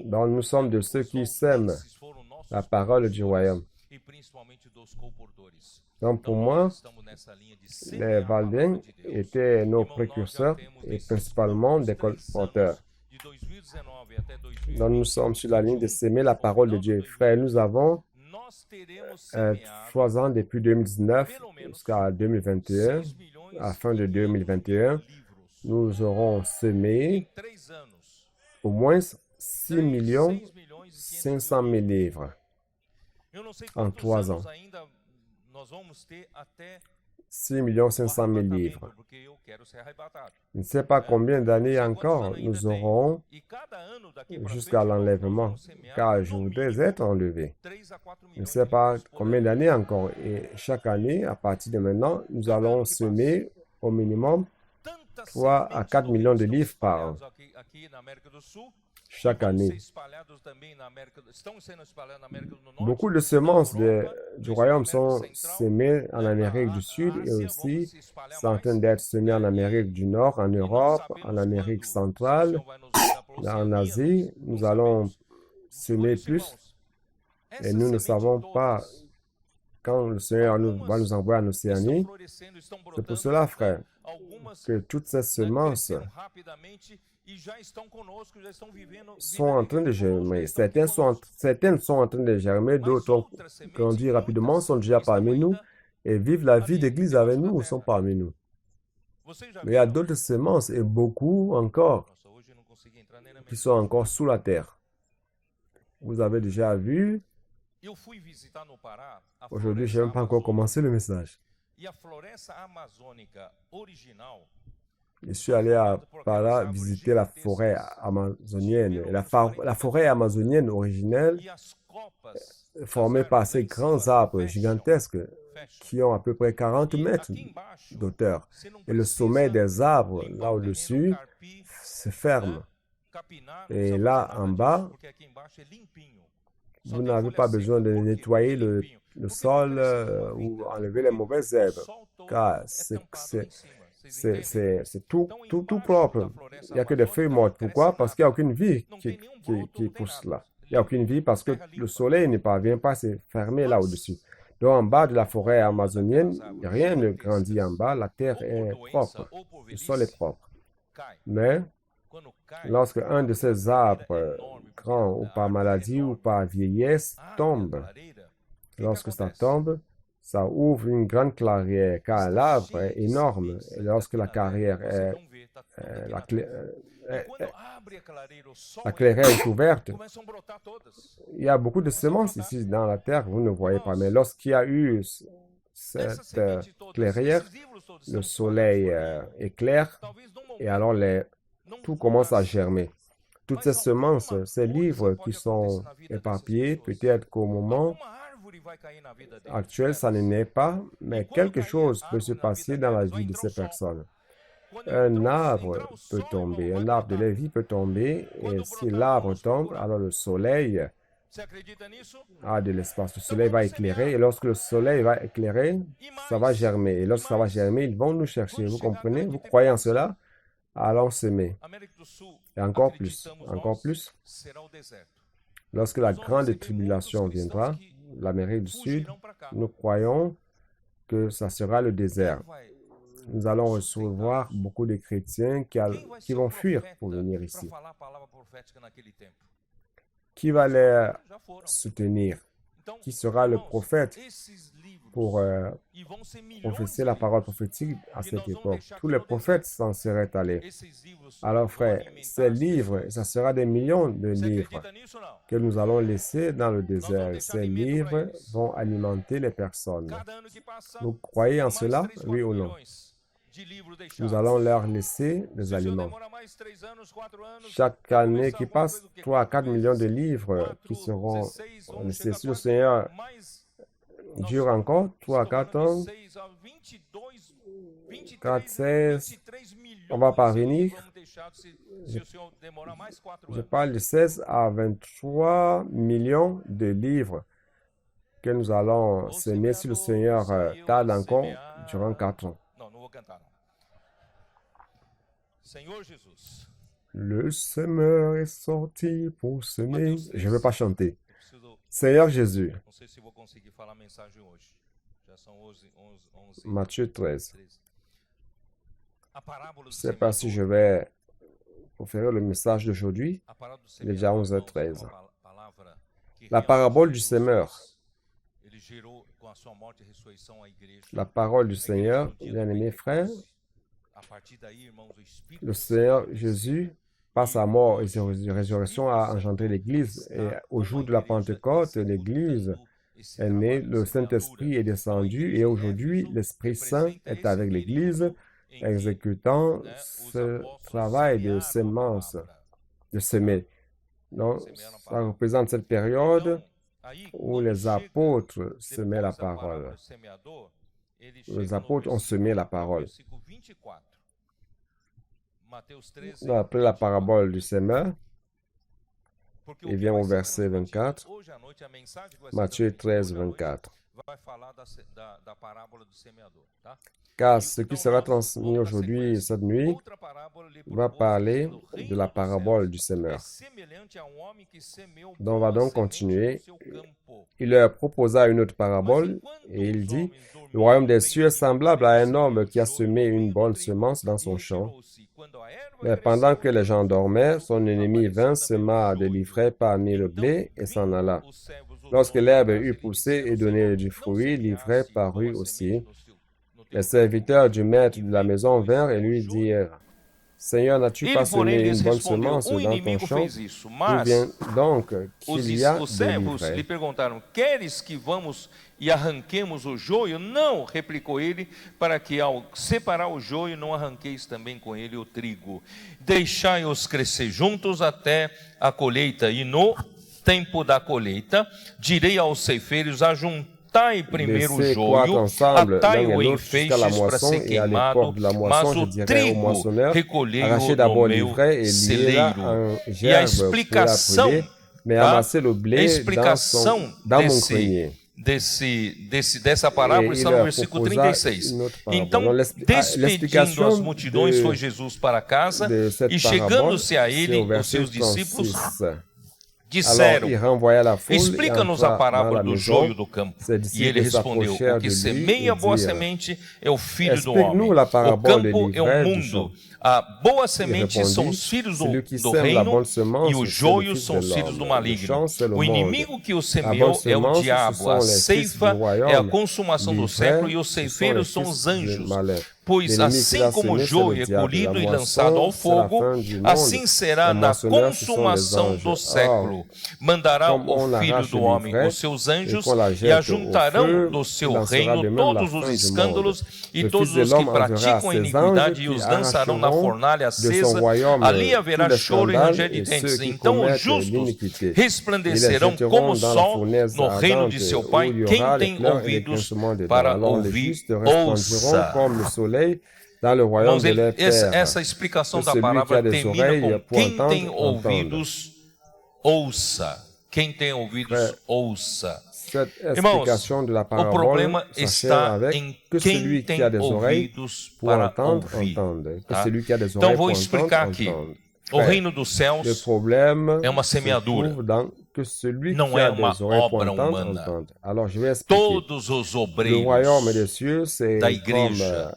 Donc, nous sommes de ceux qui sèment la parole du royaume. Donc, pour moi, les Valdiens étaient nos précurseurs et principalement des colporteurs. Donc, nous sommes sur la ligne de s'aimer la parole de Dieu. Frère, nous avons 3 ans depuis 2019 jusqu'à 2021. À la fin de 2021, nous aurons semé au moins 6 500 000 livres en 3 ans. 6 500 000 livres. Je ne sais pas combien d'années encore nous aurons jusqu'à l'enlèvement, car je voudrais être enlevé. Je ne sais pas combien d'années encore. Et chaque année, à partir de maintenant, nous allons semer au minimum 3 à 4 millions de livres par an. Chaque année. Beaucoup de semences du royaume sont semées en Amérique du Sud et aussi sont en train d'être semées en Amérique du Nord, en Europe, en Amérique centrale, en Asie. Nous allons semer plus et nous ne savons pas quand le Seigneur va nous envoyer en Océanie. C'est pour cela, frère, que toutes ces semences sont en train de germer. Certaines sont en train de germer, d'autres ont grandi rapidement, sont déjà parmi nous et vivent la vie d'église avec nous ou sont parmi nous. Mais il y a d'autres semences et beaucoup encore qui sont encore sous la terre. Vous avez déjà vu. Aujourd'hui, je n'ai même pas encore commencé le message. Je suis allé à Para visiter la forêt amazonienne. La forêt amazonienne originelle est formée par ces grands arbres gigantesques qui ont à peu près 40 mètres d'auteur. Et le sommet des arbres, là au-dessus, se ferme. Et là en bas, vous n'avez pas besoin de nettoyer le sol ou enlever les mauvaises herbes, car c'est tout propre. Il n'y a que des feuilles mortes. Pourquoi? Parce qu'il n'y a aucune vie qui pousse là. Il n'y a aucune vie parce que le soleil ne parvient pas à se fermer là au-dessus. Donc en bas de la forêt amazonienne, rien ne grandit en bas. La terre est propre. Le sol est propre. Mais lorsque un de ces arbres grands ou par maladie ou par vieillesse tombe, lorsque ça tombe, ça ouvre une grande clairière, car l'arbre est énorme. Et lorsque la clairière la clairière est ouverte, il y a beaucoup de semences ici dans la terre, vous ne voyez pas. Mais lorsqu'il y a eu cette clairière, le soleil éclaire et alors tout commence à germer. Toutes ces semences, ces livres qui sont éparpillés, peut-être qu'au moment actuel, ça ne naît pas, mais quelque chose peut se passer dans la vie de ces personnes. Un arbre peut tomber, un arbre de la vie peut tomber, et si l'arbre tombe, alors le soleil a de l'espace. Le soleil va éclairer, et lorsque le soleil va éclairer, ça va germer. Et lorsque ça va germer, ils vont nous chercher. Vous comprenez? Vous croyez en cela? Allons semer. Et encore plus, encore plus. Lorsque la grande tribulation viendra, l'Amérique du Sud, nous croyons que ça sera le désert. Nous allons recevoir beaucoup de chrétiens qui vont fuir pour venir ici. Qui va les soutenir? Qui sera le prophète pour prophétiser la parole prophétique à cette époque? Tous les prophètes s'en seraient allés. Alors, frère, ces livres, ça sera des millions de livres que nous allons laisser dans le désert. Ces livres vont alimenter les personnes. Vous croyez en cela, oui ou non? Nous allons leur laisser des aliments. Chaque année qui passe, 3 à 4 millions de livres qui seront laissés. Si le Seigneur dure encore 3 à 4 ans, 4, 16, on va parvenir. Je parle de 16 à 23 millions de livres que nous allons semer si le Seigneur tarde encore durant 4 ans. Le semeur est sorti pour semer. Je ne vais pas chanter. Seigneur Jésus. Matthieu 13. Je ne sais pas si je vais proférer le message d'aujourd'hui. Il est déjà 11h13. La parabole du semeur. La parole du Seigneur, bien-aimés frères. Le Seigneur Jésus, par sa mort et sa résurrection, a engendré l'Église. Et au jour de la Pentecôte, l'Église est née, le Saint-Esprit est descendu et aujourd'hui, l'Esprit Saint est avec l'Église, exécutant ce travail de sémence, de semer. Donc, ça représente cette période où les apôtres semaient la parole. Les apôtres ont semé la parole. On a appelé la parabole du semeur. Il vient au verset 24. Matthieu 13, 24. Car ce qui sera transmis aujourd'hui, cette nuit, va parler de la parabole du semeur. Donc, on va donc continuer. Il leur proposa une autre parabole et il dit, « Le royaume des cieux est semblable à un homme qui a semé une bonne semence dans son champ. Mais pendant que les gens dormaient, son ennemi vint, sema de l'ivraie parmi le blé et s'en alla. Lorsque l'herbe eut poussé et donné du fruit, l'ivraie parut aussi. Les serviteurs du maître de la maison vinrent et lui dirent, « Seigneur, n'as-tu pas semé une bonne semence dans ton champ? D'où vient donc qu'il y a de l'ivraie? » perguntaram, queres que vamos e arranquemos o joio? Não, replicou ele, para que ao separar o joio não arranqueis também com ele o trigo. Deixai-os crescer juntos até a colheita, e no tempo da colheita direi aos ceifeiros, ajuntai primeiro o joio, atai-o em feixes para ser queimado, mas o trigo recolhei-o no meu celeiro. E a explicação dessa parábola está no versículo 36. Então, despedindo as multidões, foi Jesus para casa, e chegando-se a ele, os seus discípulos disseram, explica-nos a parábola do joio do campo. E ele respondeu, o que semeia a boa semente é o filho do homem. O campo é o mundo. A boa semente são os filhos do reino e os joios são os filhos do maligno. O inimigo que o semeou é o diabo. A ceifa é a consumação do século e os ceifeiros são os anjos. Pois assim como o joio é colhido e lançado ao fogo, assim será na consumação do século. Mandará o Filho do Homem os seus anjos e ajuntarão do seu reino todos os escândalos e todos os que praticam a iniquidade e os lançarão na fornalha acesa. Ali haverá choro e ranger de dentes. Então os justos resplandecerão como o sol no reino de seu Pai. Quem tem ouvidos para ouvir, ouça. Irmãos, essa explicação da palavra termina com quem tem ouvidos, ouça. Quem tem ouvidos, ouça. Irmãos, o problema está em quem tem ouvidos para ouvir. Tá? Então, vou explicar aqui. O reino dos céus é uma semeadura. Não é uma obra humana. Todos os obreiros da igreja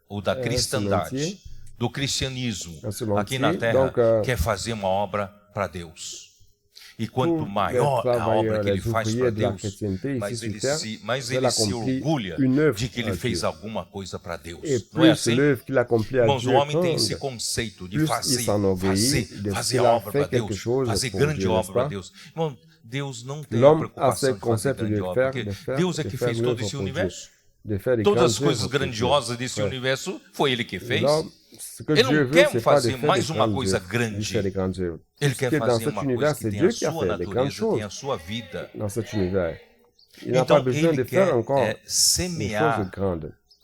ou da cristandade, do cristianismo, aqui na terra, quer fazer uma obra para Deus. E quanto maior a obra que ele faz para Deus, mais ele se orgulha de que ele fez alguma coisa para Deus. Não é assim? Irmãos, o homem tem esse conceito de fazer a obra para Deus, fazer grande obra para Deus. Irmão, Deus não tem a preocupação de fazer grande obra, porque Deus é que fez todo esse universo. Todas as coisas grandiosas desse universo foi ele que fez. Ele não quer fazer mais uma coisa grande. Ele quer fazer uma coisa que tem a sua natureza, tem a sua vida. Então ele quer semear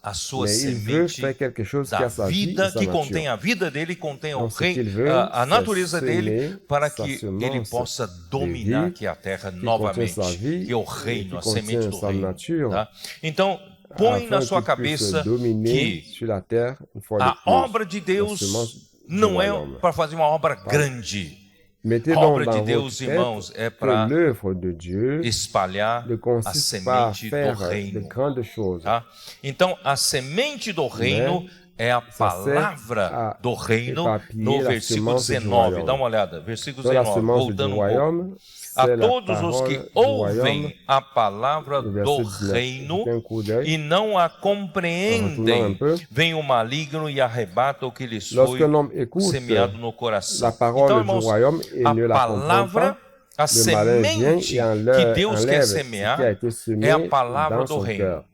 a sua Mais il veut semente faire quelque chose qui da a sa vie vida, et sa que nature. contém a vida dele, contém o Donc, ce rei, qu'il veut, a c'est natureza semer dele, para sa que semence ele possa de dominar vie aqui a terra contient novamente, sa vie que é o et reino, qui a semente contient do sa reino. nature, Tá? Então, põe na afin sua qu'il puisse cabeça dominer que sur la terre une fois de a plus. obra de La Deus semence du não é royaume. para fazer uma obra grande. Mettez A donc obra de dans Deus, votre tête irmãos, é que para l'œuvre de Dieu espalhar ne a consiste pas à semente do faire de reino. grandes choses, Tá? Então, a semente do reino é a palavra do reino no éparpiller la versículo semence du 19. Dá royaume. uma olhada, versículo Dans la 19, semence du voltando um pouco. royaume, A c'est la todos os que parole du royaume. ouvem a palavra Le do verset 19. reino Jetez un coup d'œil. e não a En retournant un compreendem, peu. vem o maligno e arrebata o que lhes foi Lorsqu'un homme écoute semeado no coração. la parole Então, du irmãos, royaume et a ne la comprend palavra, pas, a le malin vient semente et que Deus quer enlève ce qui semear a été semé é a palavra dans do son reino. cœur.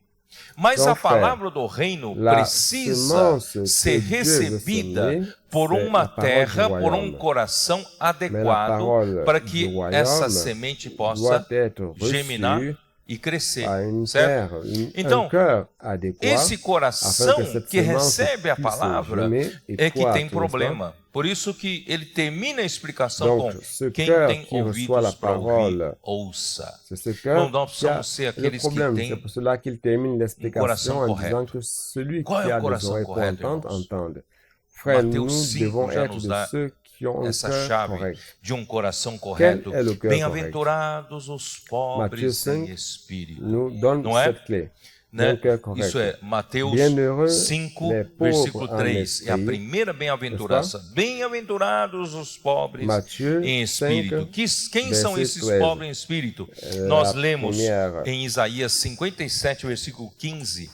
Mas Então, a palavra do reino la precisa semence ser que Dieu veut recebida semer, por c'est uma la parole terra, du por royaume. coração Mais la adequado, parole para du que royaume essa semente possa doit être germinar reçue e crescer, à une certo? terre, Então, un cœur adéquat, esse afin coração que cette que semence recebe a puisse palavra germer et é que croître, tem n'est-ce pas? problema. Por isso que ele termina a explicação Donc, com ce quem cœur tem qui reçoit la ouvidos para ouvir, parole, ouça. c'est ce Irmão, cœur nós qui a precisamos ser le aqueles que problème. C'est têm pour cela qu'il termine l'explication coração en disant correto. que celui Qual qui é o a des coração oreilles pour correto, entendre, irmãos? entende. Frères, Mateus nous 5 devons já être nos de dá ceux qui ont un essa cœur chave correct. de um coração correto. Quel est le cœur Bem-aventurados os Matthieu pobres 5 em espírito. nous donne Não é? cette clé. Né? D'un cœur correct. Isso é Mateus Bienheureux 5, les versículo pauvres en 3. É a esprit, primeira bem-aventurança. Bem-aventurados os pobres Matthieu em espírito. 5, Quem são verset esses 13. pobres em espírito? Nós La lemos première- em Isaías 57, versículo 15,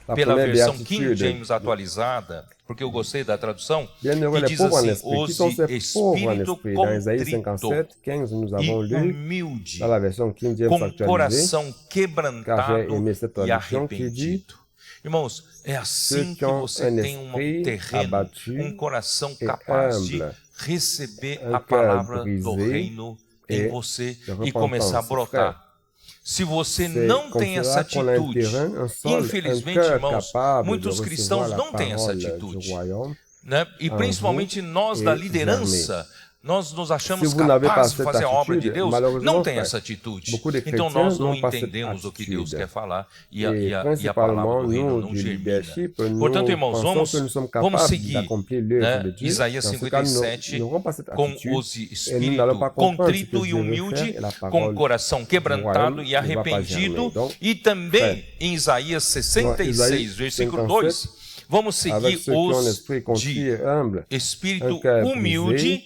La pela première versão King béatitude. James atualizada, porque eu gostei da tradução, Bienheureux que les diz pauvres en assim, esprit. Qui os sont de ces pauvres en espírito esprit? Dans Isaïe contrito 57, 15, nous e avons lu humilde, dans la version King James com actualisée. coração Car quebrantado j'ai aimé cette e traduction qui dit, arrependido. Irmãos, é assim ceux que qui ont você un tem um esprit terreno, abattu um coração et capaz de humble, receber un a cœur palavra do brisé reino em et você de e repentance, começar a brotar. Se você C'est não comme tem cela essa qu'on a un atitude, terrain, un sol, un infelizmente, cœur irmãos, capable de muitos recevoir cristãos la não têm essa parole du atitude. royaume. Né? E en principalmente vous nós da et liderança, nós nos achamos Se vous n'avez pas capazes de cette fazer a obra de attitude, Deus, malheureusement, não tem frère, essa atitude. beaucoup de Então chrétiens nós não n'ont pas cette entendemos o que Deus attitude. quer falar e Et a palavra principalement, do reino nous, não du germina. leadership, Portanto, nous irmãos, pensons que nous sommes vamos capables seguir, d'accomplir l'œuvre né? de Dieu. Isaías Dans ce cas, nous 57, n'aurons pas cette com attitude os et nous n'allons pas espírito comprendre ce que contrito e Dieu veut humilde, faire et la com parole coração quebrantado royaume e ne va pas arrependido, germer. Donc, e também frère, em Isaías 66, Isaïe versículo 57, 2, vamos seguir avec ceux qui ont un os esprit contrit de et humble, espírito un cœur humilde brisé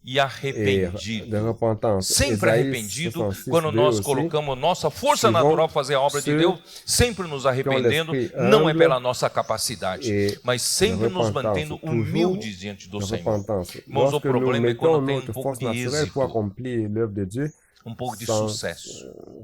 e et arrependido. de repentance. Sempre Isaïe arrependido 66, quando 2 nós aussi, colocamos nossa força Suivant natural para fazer a obra de ceux Deus, sempre nos arrependendo, l'esprit não é humble pela nossa capacidade, et mas sempre de nos repentance, mantendo toujours humildes diante do de Senhor. repentance. Irmãos, o Lorsque nous problema é mettons quando tem notre pouco force de naturelle pour êxito, accomplir l'œuvre de Dieu, pouco de sans- sucesso.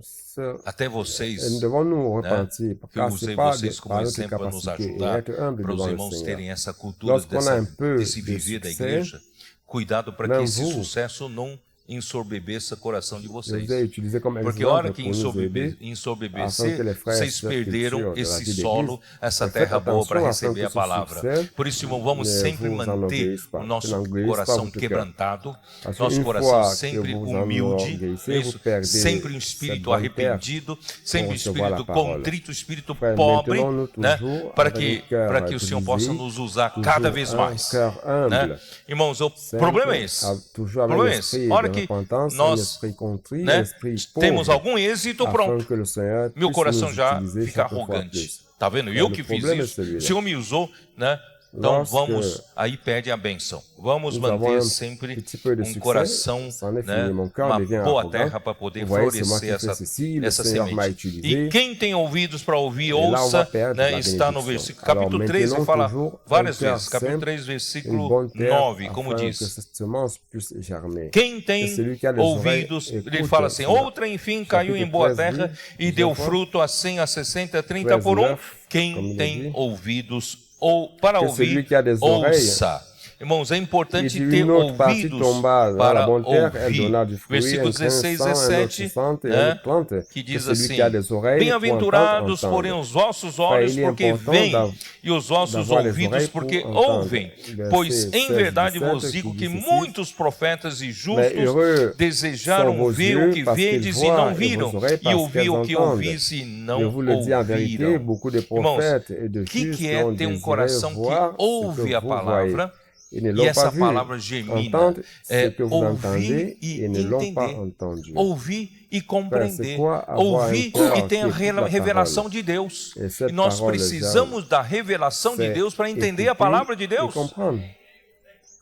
ce- Até vocês, nous devons nous repentir, que eu car usei c'est pas vocês como par notre exemplo para nos capacité et ajudar, être humble para os devant le irmãos Seigneur. terem essa cultura Lorsqu'on a un peu desse de viver da succès, igreja, cuidado para que même esse vous, sucesso não ensorbebeça o coração de Je vocês. vous ai utilisé comme Porque a hora exemple que pour nous aider, afin que ensorbebecer, les frères vocês et sœurs perderam culture de la esse vie solo, d'église, essa faites terra boa para attention receber afin a que ce palavra. succès Por isso, irmão, vamos ne sempre vous manter enorgueillisse pas, o nosso que n'enorgueillisse pas coração votre cœur. quebrantado, Parce nosso qu'une coração fois que sempre vous humilde, enorgueillissez, vous isso, perdez sempre um cette espírito bonne terre arrependido, sempre um recevoir la espírito parole. contrito, espírito Frère, pobre, mettons-nous né? toujours para avec un cœur que o Senhor brisé, possa nos usar toujours cada vez un mais. cœur humble. Né? Irmãos, o Sempre, problema é esse. toujours avec Problema é un esse. esprit A hora de que repentance, un nós, esprit contrit, né, un esprit temos pauvre, algum êxito, afin pronto. que le Seigneur Meu puisse coração nous já utiliser fica chaque fois arrogante. plus. Tá vendo? É, Eu o que fiz problema é isso. celui-là. O Senhor me usou, né? Então Lorsque vamos, aí pede a bênção. Vamos nous avons manter un sempre petit peu de um succès, coração, c'en est né? fini. Mon cœur Uma devient boa arrogant. terra para poder Vous voyez, c'est moi florescer qui fais ceci, le essa Seigneur m'a semente. utilisé. E quem tem ouvidos para ouvir, Et là, on va ouça, perdre né? la Está no bénédiction. versículo, Alors, capítulo 3, maintenant, vai falar toujours, várias un cœur vezes. Capítulo simple, 3, une versículo bonne terre, 9, como afin diz. que cette semence puisse germer. Quem Et tem celui qui a des ouvidos, oreilles, ele écoute. fala assim, Chapitre outra enfim caiu em 13 boa terra dit, e deu plusieurs fois, fruto a 100, a 60, a 30 por 13, um. 9, Quem comme il tem dit, ouvidos ou para que ouvir, celui qui a des oreilles, ouça. irmãos, é Et importante une ter autre partie ouvidos tomba dans la para bonne terre, elle ouvir. donna du fruit, Versículo un 16 15, 100, un autre 17, 60 et un né, autre 30. que Que diz celui assim: qui a des oreilles pour entendre, Bem-aventurados, porém, entende. os vossos Frère, olhos, il est porque important veem, e os vossos d'avoir les ouvidos, oreilles porque pour entendre. ouvem. Verset Pois em 16, verdade 17, vos digo qui que dit ceci. muitos profetas e Mais justos heureux sont desejaram vos ver o yeux que parce qu'ils vedes e voient não et viram, vos oreilles e parce ouvir qu'elles o que entendent. ouvis e Je não vous le dis en vérité, ouviram. beaucoup de Irmãos, prophètes et de o que justes é ont ter désiré coração que voir ce ouve que a vous voyez. palavra Ils ne e l'ont pas essa vu. palavra germina? Entendre ce É que vous ouvir entendez e et ne l'ont pas entender. entendu. Ouvir e C'est compreender. quoi avoir un Ouvir cœur e ter a qui écoute la revelação parole? de Deus. Et cette E nós parole, precisamos da revelação de c'est Deus para entender écouter a palavra de et Deus. comprendre.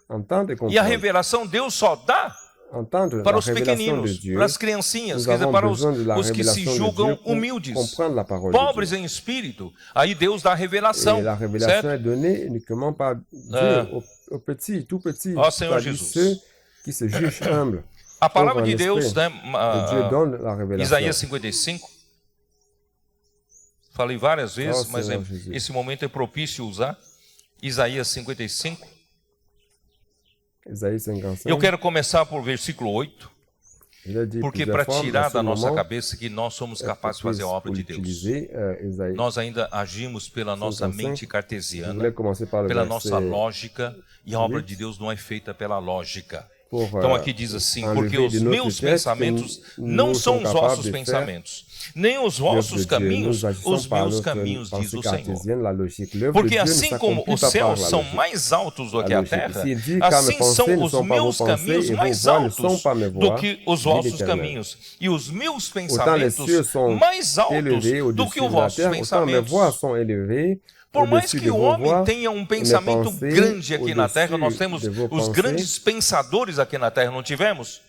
Entendre et E a comprendre. revelação Deus só dá Entendre para la os révélation de pequeninos, Dieu. para as criancinhas, Nous quer dizer, avons para besoin de la os que se révélation de julgam Dieu pour humildes, comprendre la parole de pobres Dieu. em espírito. Aí Deus dá a revelação, Et la révélation certo? est donnée uniquement par Dieu aux petits, tout petits, Ó Senhor c'est-à-dire Jesus. ceux qui se jugent humbles. A palavra Pauvres de en Deus, esprit. né, Et Dieu donne la révélation. Isaías 55, falei várias vezes, Ó mas Senhor Jesus. esse momento é propício usar. Isaías 55. Isaïe 55. Eu quero começar por versículo 8, Je l'ai dit porque plusieurs para fois, tirar mais da ce nossa moment, cabeça que nós somos capazes de fazer a obra pour de Deus. utiliser, Isaïe. Nós ainda agimos pela nossa 55. mente Je cartesiana, voulais commencer par le pela verset nossa lógica, e a obra 8. de Deus não é feita pela lógica. pour, Então aqui diz assim, enlever porque os de notre meus texte pensamentos que não nous são sommes os capables vossos de faire pensamentos, nem os l'œuvre vossos de Dieu. caminhos, Nous agissons os par meus notre caminhos, diz pensée o Senhor. cartésienne, la logique. L'œuvre de Porque Dieu ne assim como s'accomplit os pas par céus la são logique. mais altos do que La a logique. terra, S'il dit, car mes assim pensées são ne os sont pas vos meus pensées caminhos et vos mais voies ne sont altos pas mes do voies, que os dit vossos l'Éternel. caminhos, e os meus Autant les pensamentos cieux sont mais altos élevés do au-dessus que os de la vossos terre, autant mes voies pensamentos. sont élevées Por mais au-dessus que de o vos homem voies, tenha um et mes pensamento pensées grande aqui na terra, nós au-dessus temos de vos os pensées. grandes pensadores aqui na terra, não tivemos?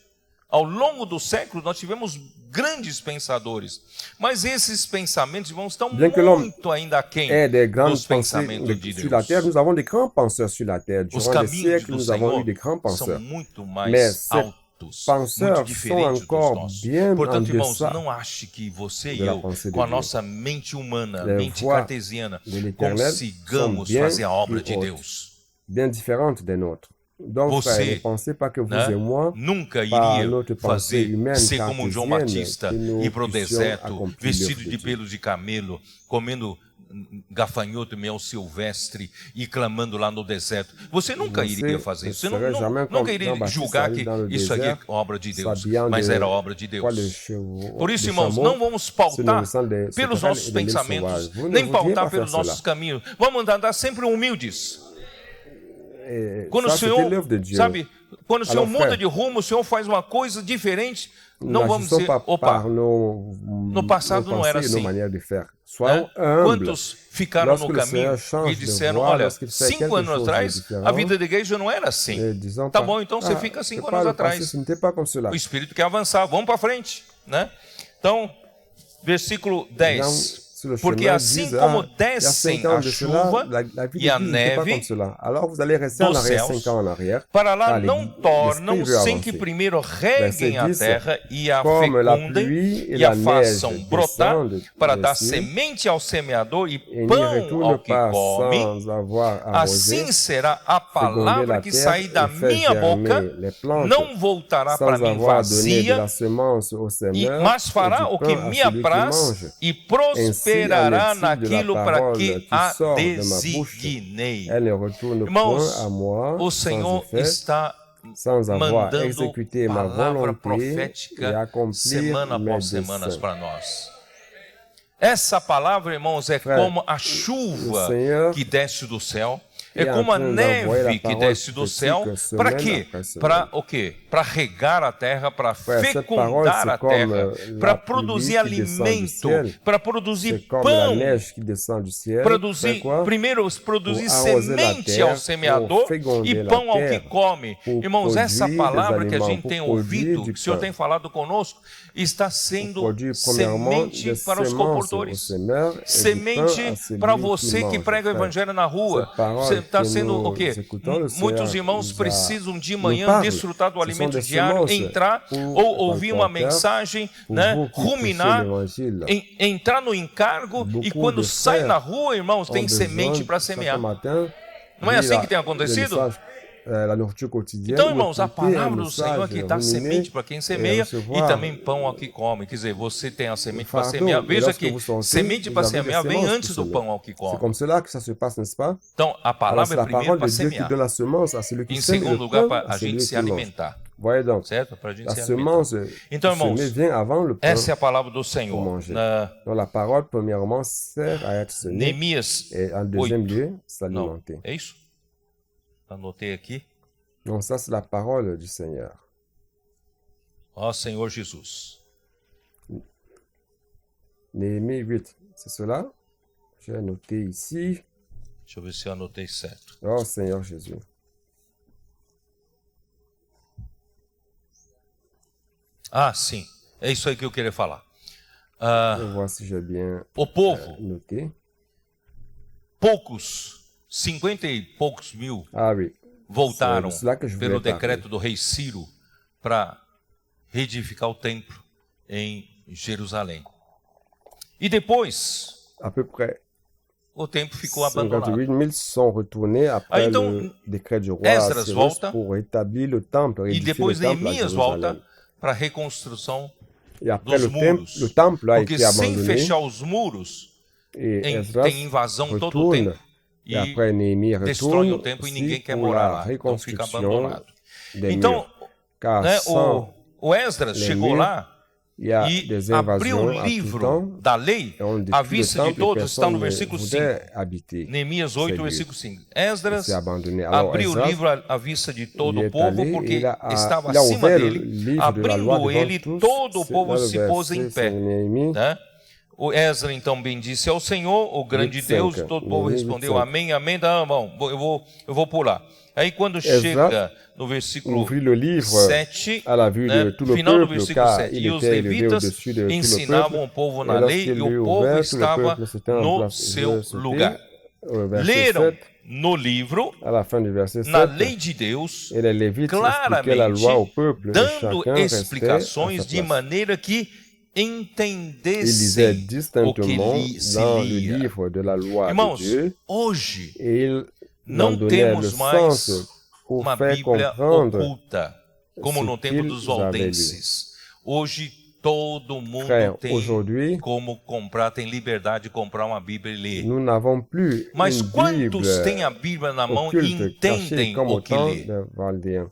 Ao longo dos séculos, nós tivemos grandes pensadores. Mas esses pensamentos, irmãos, estão Bien que l'homme muito ainda aquém ait des grandes dos pensées pensamentos de sur la terre, Deus. nous avons des grands penseurs sur la terre. Os Durant des caminhos siècles, do nous avons Senhor eu des grands são penseurs. muito Mais mais ces altos, muito penseurs sont diferentes dos encore nossos. bien en Portanto, irmãos, deçà não ache que você e de la eu, pensée de com a Dieu. nossa mente humana, Les mente voies cartesiana, de l'Éternel consigamos sont bien fazer a obra plus de hautes, Deus. bien différentes des nôtres. Donc, Você, frère, ne pensez pas que vous né, et moi, nunca par iria notre pensée fazer, humaine ser como João cartésienne, Batista, que nous ir para o puissions deserto, accomplir vestido l'œuvre de Dieu. pelos de camelo, comendo gafanhoto e mel silvestre e clamando lá no deserto. Você nunca Você iria fazer isso. Você serait jamais nunca comme iria Jean Baptiste julgar aller que dans le isso aqui é désert, obra de Deus, s'habillant mas de era obra de Deus. poils de chevaux, Por isso, de irmãos, chameaux, não vamos se pautar nourrissant de pelos sauterelles nossos et de mille pensamentos, sauvages. Vous ne nem voudriez pautar pas pelos faire nossos cela. caminhos. Vamos andar sempre humildes. Et Quando ça, o c'était Senhor, l'œuvre de Dieu. sabe, quando o Senhor Alors, muda frère, de rumo, o Senhor faz uma coisa diferente, não Nous vamos n'agissons dizer, pas opa, par nos passado não era pensées et nos assim. manières de faire. né? Soyons humbles. Quantos ficaram Lorsque no le caminho Senhor change e de disseram, voie, olha, lorsqu'il fait 5 quelque anos chose de atrás, différent, a vida da igreja não era assim. Et disons Tá pas, bom, então você ah, fica c'est 5 pas anos le passé, atrás. ce n'était pas comme cela. O Espírito quer avançar, vamos para frente, né? Então, versículo 10. Sur le Porque chemin, assim disent, como il y a descem 5 ans a de cela, chuva la vie e a de Dieu n'était pas neve comme cela. Alors vous allez rester en dos arrière céus, 5 ans en arrière. para lá car não tornam l'esprit veut sem que avancer. primeiro reguem a Verset 10, terra e a comme la fecundem pluie et e a la neige façam brotar descendent para des dar cieux, semente ao semeador e et n'y pão retourne ao que pas come, sans avoir arrosé, assim será a féconder palavra la que terre sair da et fait minha boca, germer les plantes, não voltará para sans mim avoir donné de vazia, la semence au semeur, mas et fará du o pain que à me celui qui apraz mange. e Ainsi, prosperará en est-il de la naquilo para parole que qui a sort de ma bouche. designei. Elle ne retourne Irmãos, point à moi o sans Senhor effet, está sans avoir mandando exécuté ma palavra volonté et profética accomplir semana mes após semanas desseins. para nós. Essa palavra, irmãos, é Frère, como a chuva o Senhor que desce do céu, é est como a en train d'envoyer neve la que parole desce do céu, prophétique para semaine quê? après semaine. Para o quê? Para regar a terra, para Frère, cette parole, fecundar a c'est comme terra, para la produzir pluie qui descend du alimento, ciel. para produzir C'est comme la pão, neige qui descend du ciel. produzir, Fait quoi? primeiro produzir Pour arroser la semente terre, ao semeador pour féconder e la pão ao que terre, come. pour Irmãos, essa produire palavra des que a aliments, gente pour tem produire ouvido, du que o Senhor pain. tem falado conosco, está sendo Produire premièrement semente des para os semences au comportores. semeur et du pain Semente à celui para qui você que mange. prega o Frère, evangelho na rua. cette parole Você está que sendo nous o quê? écoutons, le Muitos Senhor irmãos nous precisam de nous manhã parle. desfrutar do Ce sont alimento des diário, semences entrar pour ou ouvir uma transporter, mensagem, pour né? vous qui Ruminar, prêchez l'évangile. entrar no encargo e Beaucoup quando de sai frères na rua, irmãos, tem ont semente besoin, para chaque semear. matin, Não é lire assim la- que tem le acontecido? message la nourriture quotidienne. Então, irmãos, a palavra do Senhor aqui dá semente para quem semeia e também pão ao que come. Quer dizer, você tem a semente para semear. Veja que semente para semear vem antes do pão ao que come. C'est comme cela que ça se passe, n'est-ce pas? Então, a palavra é primeiro para Dieu qui semear. donne la semence à celui qui Em sème, segundo le lugar, pain para à a gente celui se qui mange. alimentar. Voyez donc, Certo? Para a gente la se alimentar. semence Então, irmãos, semée vient avant le pain essa é a palavra do pour Senhor. manger. Na Donc la parole, premièrement, sert à être semée Neemias et en deuxième 8. lieu, Não, s'alimenter. é isso? Anotei aqui. Donc ça, c'est la parole du Seigneur. Ó Senhor Jesus. Néhémie 8, c'est cela? J'ai noté ici. Deixa eu ver se eu anotei certo. Oh Seigneur Jésus. Ah, sim. É isso aí que eu queria falar. Je vois si j'ai bien O povo, noté. poucos, 50 e poucos mil, Ah oui. voltaram C'est de cela que je voulais pelo parler. decreto do rei Ciro para reedificar o templo em Jerusalém. E depois, À peu près o templo ficou abandonado. 58 000 sont retournés après Ah, então, le décret du roi Esdras Cyrus volta, pour rétablir le temple, E réédifier depois le temple à Neemias Jérusalem. volta para a reconstrução Et après dos muros. le temple a Porque été sem abandonné fechar os muros, et Esdras tem invasão todo o retourne. tempo. Et après Néhémie destrói retourne o templo e aussi ninguém quer pour morar la lá. Então fica reconstruction abandonado. des Então, murs. Car né, sans o Esdras les chegou murs, lá il y a e des abriu invasions o à tout livro temps. da lei Et on à détruit le vista de temple et todos, está no personne versículo ne 5. voudrait habiter. Neemias 8, versículo 5. Esdras C'est abandonné. Alors, abriu o Esdras, livro à vista de todo il o est povo, allé, porque il a estava ouvert acima le dele. livre de la loi Abrindo devant ele, tous. todo o C'est povo là le se pôs em verset, pé. c'est Néhémie. Né? O Ezra então bendisse ao Senhor, o grande 25, Deus, todo o povo Neemias respondeu 25. amém, amém. Tá bom, eu vou pular. Aí quando Esdras chega no versículo ouvrit le livre 7, à la vue né, de tout le final do peuple, versículo car 7, il e os était élevé levitas au-dessus de tout le ensinavam peuple. o povo Et na lei lorsqu'il e l'eut o povo ouvert, tout le estava peuple s'était en no place. seu C'était lugar. au verset Leram 7, no livro, à la fin du verset 7, na lei de Deus, et les Lévites expliquaient la claramente loi au peuple, et dando chacun restait à explicações sa de place. maneira que Il lisait entendessem o que distinctement se dans le lia. livre de la loi de Irmãos, Dieu, hoje et il não en donnait le temos sens mais pour uma faire Bíblia comprendre. oculta, como no ce tempo qu'ils dos avaient valdenses. Hoje todo mundo Frère, tem aujourd'hui, como comprar, tem liberdade de comprar uma Bíblia e ler. nous n'avons plus Mas une quantos Bible têm a Bíblia na mão e occulte, cachée entendem comme o au que temps lê? de Valdéen.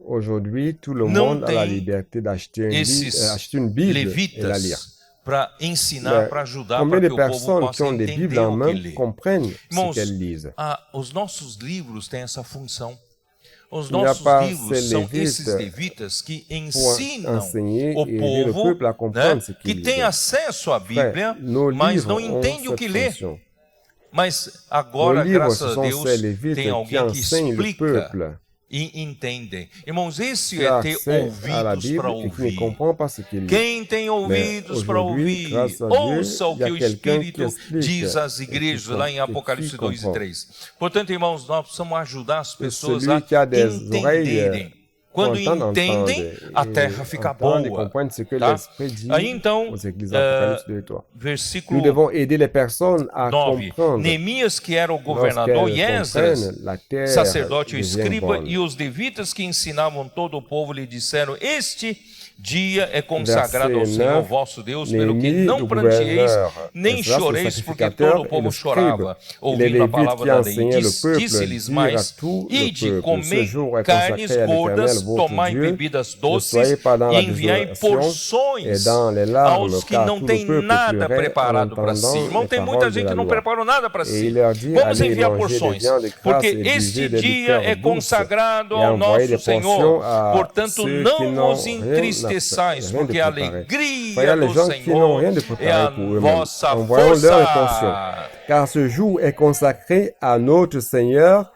Aujourd'hui, tout le Não monde a la tem liberté d'acheter esses acheter une Bible et la lire. levitas para ensinar, Mais para ajudar, combien para de que o povo personnes qui possa ont des Bibles entender en o que main lê. comprennent Irmãos, ce qu'elles lisent? os nossos livros têm essa função. Os Il n'y a nossos pas livros ces são lévites esses levitas que pour ensinam enseigner o et aider le povo, peuple à comprendre né, ce que qu'il tem lit. acesso à Frère, Bíblia, nos mas livres não ont entende o cette que lê. fonction. Mas agora, Nos livres, graças ce a sont Deus, ces lévites tem qui alguém que enseignent le explica peuple e entendem. Irmãos, esse qui é a ter accès à la ouvidos Bible para et qui ne ouvir. comprend pas ce qu'il lit. Quem tem ouvidos para aujourd'hui, ouvir, grâce à Dieu, ouça o il y a que o quelqu'un qui Espírito explique diz às et qui igrejas, lá em comprend, Apocalipse qui 2 e comprend. 3. Portanto, irmãos, nós precisamos ajudar as pessoas celui a qui a des entenderem. Quando entendem, a terra fica boa. comprennent ce que Tá? l'Esprit dit Aí então, aux églises Apocalypse 2 et 3. Nous versículo devons aider les personnes à 9. comprendre Neemias, que era o governador, e lorsqu'elles Esdras, comprennent, la terre sacerdote e devient escriba, bonne. e os levitas que ensinavam todo o povo lhe disseram: Este dia é consagrado ao Verset Senhor 9, vosso Deus, pelo que Néhémie, não do pranteeis, gouverneur, nem Esdras, le choreis, porque sacrificateur, todo o et povo le chorava, scribe, ouvindo et les a palavra Lévites da qui lei. enseignaient le peuple, Disse-lhes dirent à mais: tout le Ide, peuple, comei ce jour est carnes consacré à gordas, l'Éternel, votre tomai Dieu, bebidas ne doces, soyez pas dans e la enviai désolation porções et dans les larmes, aos que car não tout têm le peuple nada pleurait preparado en para si. entendant Irmão, les tem muita paroles de gente la que não loi. preparou nada para Et si. il leur dit, Vamos allez enviar manger des porções, viandes de grâce porque et este buvez des dia liqueurs é douces, consagrado et ao envoyez nosso des portions Senhor. à Portanto, ceux qui não n'ont vos rien entristeçais, rien de porque a préparé. Voyez alegria les do gens qui n'ont rien de Senhor é préparé a pour eux-mêmes. vossa Envoyons-leur les portions, força. car ce jour est consacré à notre Seigneur.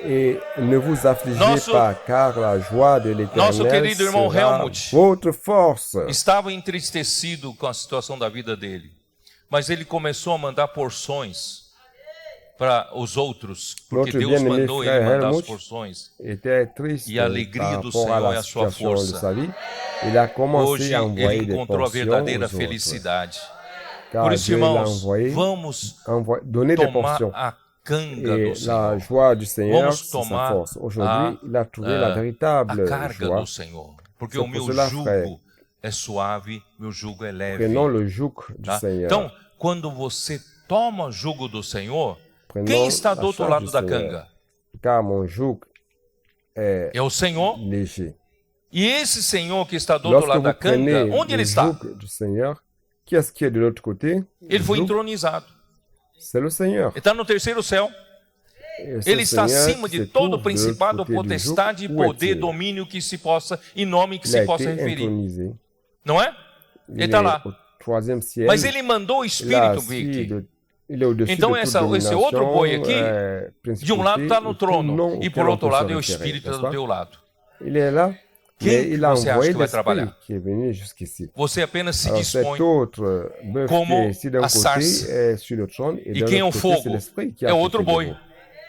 Et ne vous affligez Nosso- pas, car la joie de Nosso l'Éternel querido irmão sera Helmut votre force. Estava entristecido com a situação da vida dele, mas ele começou a mandar porções para os outros, porque Notre Deus bien-aimé mandou ele frère mandar as Helmut porções. était triste E a alegria par do rapport à Senhor é la a sua situation de força. sa vie. Il a commencé Hoje à ele envoyer des encontrou a portions verdadeira aux autres. felicidade. Car Por isso, Dieu l'a irmãos, envoyé, vamos donner des tomar portions. a canga do la Senhor. joie du Seigneur, Vamos c'est sa tomar force. Aujourd'hui, il a trouvé la a véritable carga joie. do Senhor. Porque C'est o pour meu cela, frère, jugo é suave, meu jugo é leve. prenons le joug du Tá? Seigneur. Então, quando você toma o jugo do Senhor, Prenons quem está la do outro charge lado du da Seigneur. canga? Car mon joug est É o Senhor. léger. E esse Senhor que está do outro Lorsque lado vous da canga, prenez onde ele le está? joug du Seigneur, qui est-ce qui est de l'autre côté? Ele Le foi joug, entronizado. c'est le Seigneur. Ele está no terceiro céu. Et ce Ele está Seigneur acima qui de se todo trouve de l'autre principado, côté du joug, potestade, où poder, est-il? domínio que se possa, e nome que Il a se possa été referir. intronisé. Não é? Ele Il está est lá. au troisième ciel. Mas ele mandou o Il, a Espírito assis vir aqui. il est au-dessus Então de toute esse domination, outro boi aqui, de um lado principauté, está no et tout trono, nom e auquel por on outro peut lado se é o référer, Espírito n'est-ce do pas? teu lado. Il est là, Quem mais que il a você acha envoyé que vai l'Esprit trabalhar? qui est venu jusqu'ici. Você apenas se Alors dispõe. cet autre bœuf qui como est ici d'un a sarça. côté est sur le trône, et E de quem é o l'autre côté c'est fogo? l'Esprit qui É a outro quitté boi. vous.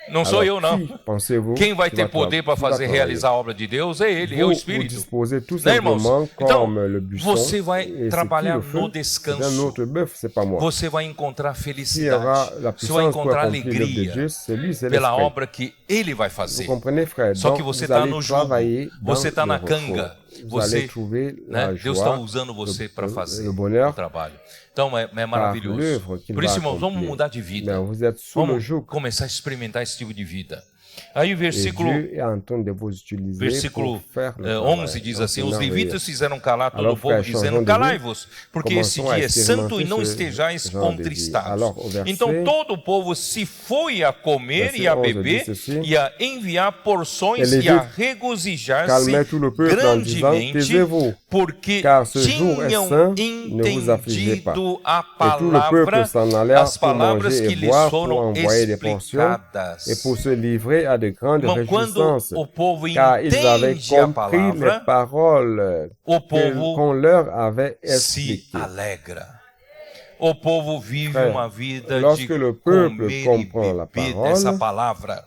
Não sou eu, Alors, não. qui pensez-vous Quem vai qui ter va poder para qui va fazer travailler? realizar a obra de Deus é Ele, é o Vous Espírito. disposez tout Né, irmãos? simplement Então, comme le buisson, você vai et c'est qui trabalhar le feu? no C'est un descanso. autre bœuf, c'est pas moi. Você vai encontrar Qui aura felicidade. la Você vai puissance pour encontrar accomplir l'œuvre de alegria Dieu, c'est lui, c'est pela l'Esprit. obra que Ele vai Vous fazer. comprenez, frère? Só Donc, que você vous está allez no jugo, travailler dans você está le na repos. canga, Vous allez você, trouver né? la Deus está joie, usando você para fazer le o bonheur trabalho. Então é par maravilhoso. l'œuvre qu'il Por va isso, irmãos, vamos accomplir. mudar de vida. Mais vous êtes sous le Vamos joug. começar a experimentar esse tipo de vida. Aí o Et versículo Dieu est en train de vous utiliser Versículo pour faire le travail. 11 diz Donc, assim: c'est Os merveilleux. levitas fizeram calar todo Alors, o povo, frère, dizendo: changeons de Calai-vos, porque esse Commençons à dia é santo e expérimenter não ce estejais genre de vie. contristados. Alors, au verset- Então todo o povo se foi a comer Verset e a 11 beber diz assim, e a enviar porções Ele e a diz, regozijar-se calmez tout le peuple en disant, grandemente, taisez-vous, porque car ce jour est tinham saint, ne vous affligez pas. entendido a Et tout le peuple palavra, s'en allèrent as pour palavras manger que et lhes boire, pour foram envoyer des portions, explicadas. et pour se livrer à de grandes Irmão, quando réjouissances, o povo car ils avaient entende a compris les palavra, paroles o povo qu'on leur avait se expliquées. alegra. O povo vive Frère, uma vida lorsque de le peuple comer comprend e la beber parole, dessa palavra.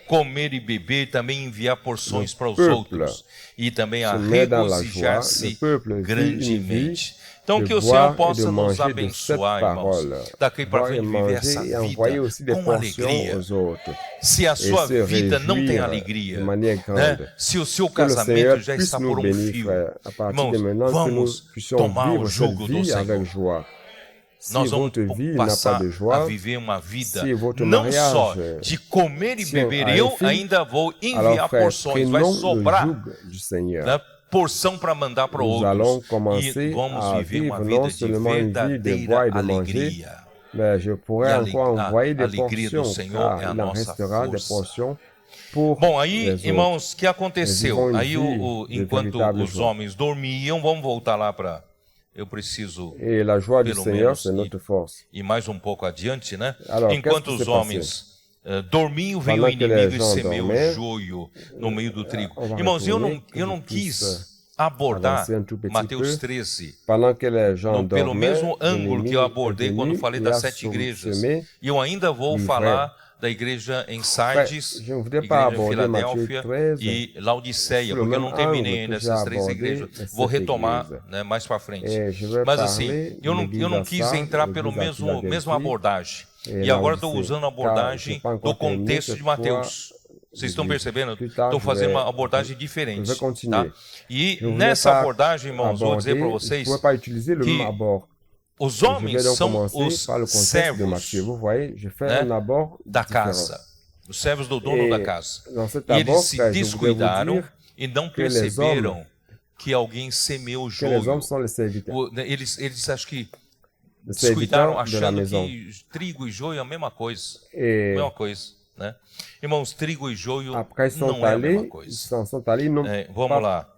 Comer e beber, também enviar porções le para os peuple outros. E também a se met dans la joie, regozijar-se le peuple vit une grandemente. vie Então de que o boire Senhor et de possa nos manger de cette abençoar, irmãos. parole. Daqui para Boire et frente viver essa manger et envoyer vida aussi des com portions alegria. aux autres. Se a Et sua se vida não tem réjouir alegria, de manière né? grande. Se o seu Que le casamento Seigneur já puisse está nous por bénir, fio, frère, à partir irmãos, de maintenant, que nous vamos puissions tomar o vivre cette jugo do vie avec Senhor. joie. Si Nós vamos votre vie n'a pas passar de a joie, viver uma vida se votre não mariage, só de comer e se beber, a eu enfim, ainda vou alors enviar frère, porções, vai prenons le sobrar, joug du Seigneur. né, porção para mandar para Nous allons outros. commencer E vamos à viver uma vivre vida non de seulement une vie de boire et verdadeira de manger, alegria. mais je pourrais E a encore ale- envoyer des alegria do portions, Senhor car é a il en nossa restera des força. portions pour Bom, aí, les autres. irmãos, o que aconteceu? Eles vivem Aí, de enquanto veritable os joie. homens dormiam, vamos voltar lá para. Eu preciso Et la joie du pelo Seigneur, menos c'est notre force. ir mais um pouco adiante, né? Alors, Enquanto qu'est-ce qui os s'est homens dormiam, veio o Pendant que les inimigo e gens semeou dormaient, joio no meio do trigo. on va Irmãos, eu retourner, que não je quis puisse abordar avancer un tout petit Mateus peu. 13 Pendant que les gens pelo dormaient, mesmo ângulo que eu l'ennemi abordei est quando venu falei et das a 7 igrejas. semé. E eu ainda vou livre. falar da igreja em Sardes, je ne voudrais pas igreja em aborder Matthieu Filadélfia 13 e Laodiceia, sur le porque eu même não terminei angle ainda que j'ai essas três abordé igrejas. cette Vou retomar, église. né, mais para frente. Et je vais Mas parler assim, de eu não l'église quis à Sardes, entrar pelo l'église à mesma Philadelphie abordagem. et E agora Laodicée, estou usando a car abordagem j'ai pas do encore terminé contexto cette de fois Mateus. Vocês estão percebendo? Plus tard, Estou fazendo je vais- uma abordagem diferente. je vais continuer. Tá? E Je voulais nessa pas abordagem, irmãos, vou dizer para aborder, vocês je ne pouvais pas utiliser le que même abord. os Je vais homens donc são commencer os par le contexte de servos Matthieu. Vous voyez, je fais né, un abord da différent. casa, os servos do dono Et da casa. dans cet E eles abord, se frère, je voudrais vous descuidaram dire e não que les perceberam hommes- que alguém semeou que les hommes joio. sont les serviteurs. Eles acho que Les descuidaram serviteurs de la achando maison. que trigo e joio é a mesma coisa. Et Mesma coisa, né? Irmãos, trigo e joio après, ils sont não é a mesma allés, coisa. sont allés, ils n'ont Vamos pas lá.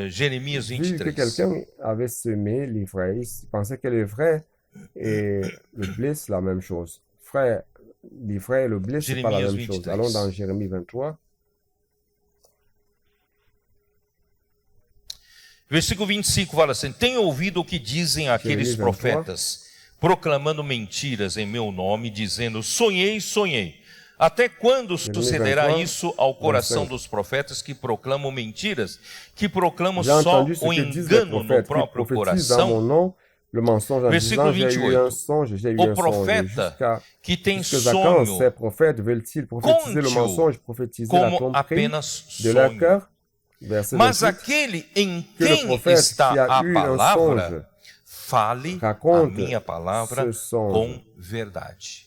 Jeremias vu que 23. quelqu'un avait semé l'ivraie. Il pensait que l'ivraie et le blé, c'est la même chose. Frère, l'ivraie et le blé, c'est pas la Jérémias même chose. 23. Allons dans Jérémie 23. Versículo 25 fala assim: Tenho ouvido o que dizem aqueles Jeremias 23. profetas, proclamando mentiras em meu nome, dizendo: Sonhei, sonhei. Até quando sucederá 23, isso ao coração 25. dos profetas que proclamam mentiras, que proclamam J'ai só entendu ce o que disent les engano no prophètes qui próprio prophétisent en coração? mon nom, le mensonge en disant, j'ai eu un songe, j'ai eu un songe. Jusqu'à quand ces prophètes veulent-ils prophétiser le mensonge, prophétiser la tromperie de leur cœur? Verset 28, que le prophète qui a eu un songe raconte ce songe.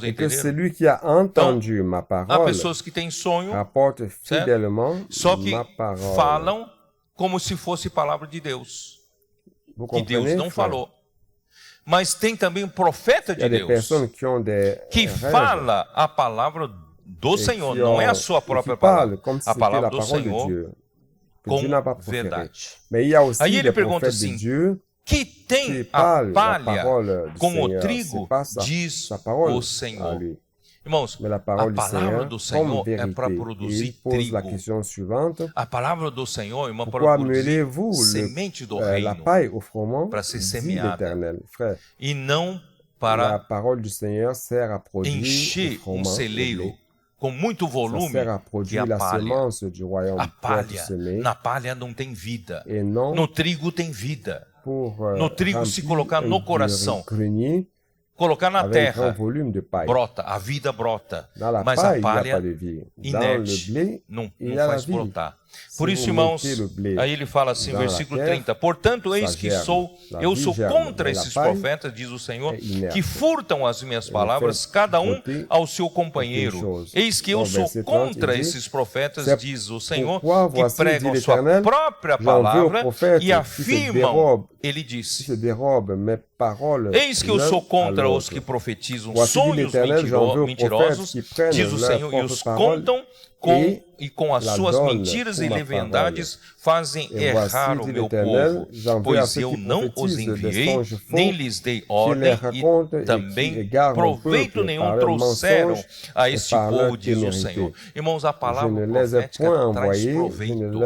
Et que celui qui a entendu ma parole rapporte fidèlement ma parole. Falam como se fosse palavra de Deus. Que Deus não falou. Mas tem também um profeta de Deus que fala a palavra do Senhor, não é a sua própria palavra, a palavra do Senhor com verdade. Aí ele pergunta assim, que tem a palha com o trigo, diz o Senhor. Irmãos, a palavra do Senhor é para produzir trigo. A palavra do Senhor, irmão, para produzir semente do reino, para ser semeada. E não para encher um celeiro com muito volume, que é a palha. A palha, na palha não tem vida. No trigo tem vida. No trigo, se colocar no coração, colocar na terra, brota, a vida brota, mas a palha inerte não faz brotar. Por isso, irmãos, aí ele fala assim, versículo 30, portanto, eis que eu sou contra esses profetas, diz o Senhor, que furtam as minhas palavras, cada um ao seu companheiro. Eis que eu sou contra esses profetas, diz o Senhor, que pregam sua própria palavra e afirmam, ele disse, eis que eu sou contra os que profetizam sonhos mentirosos, diz o Senhor, e os contam com as suas mentiras e leviandades fazem errar o meu povo, pois eu não os enviei, nem lhes dei ordem, e também proveito nenhum trouxeram a este povo, diz o Senhor. Irmãos, a palavra profética traz proveito,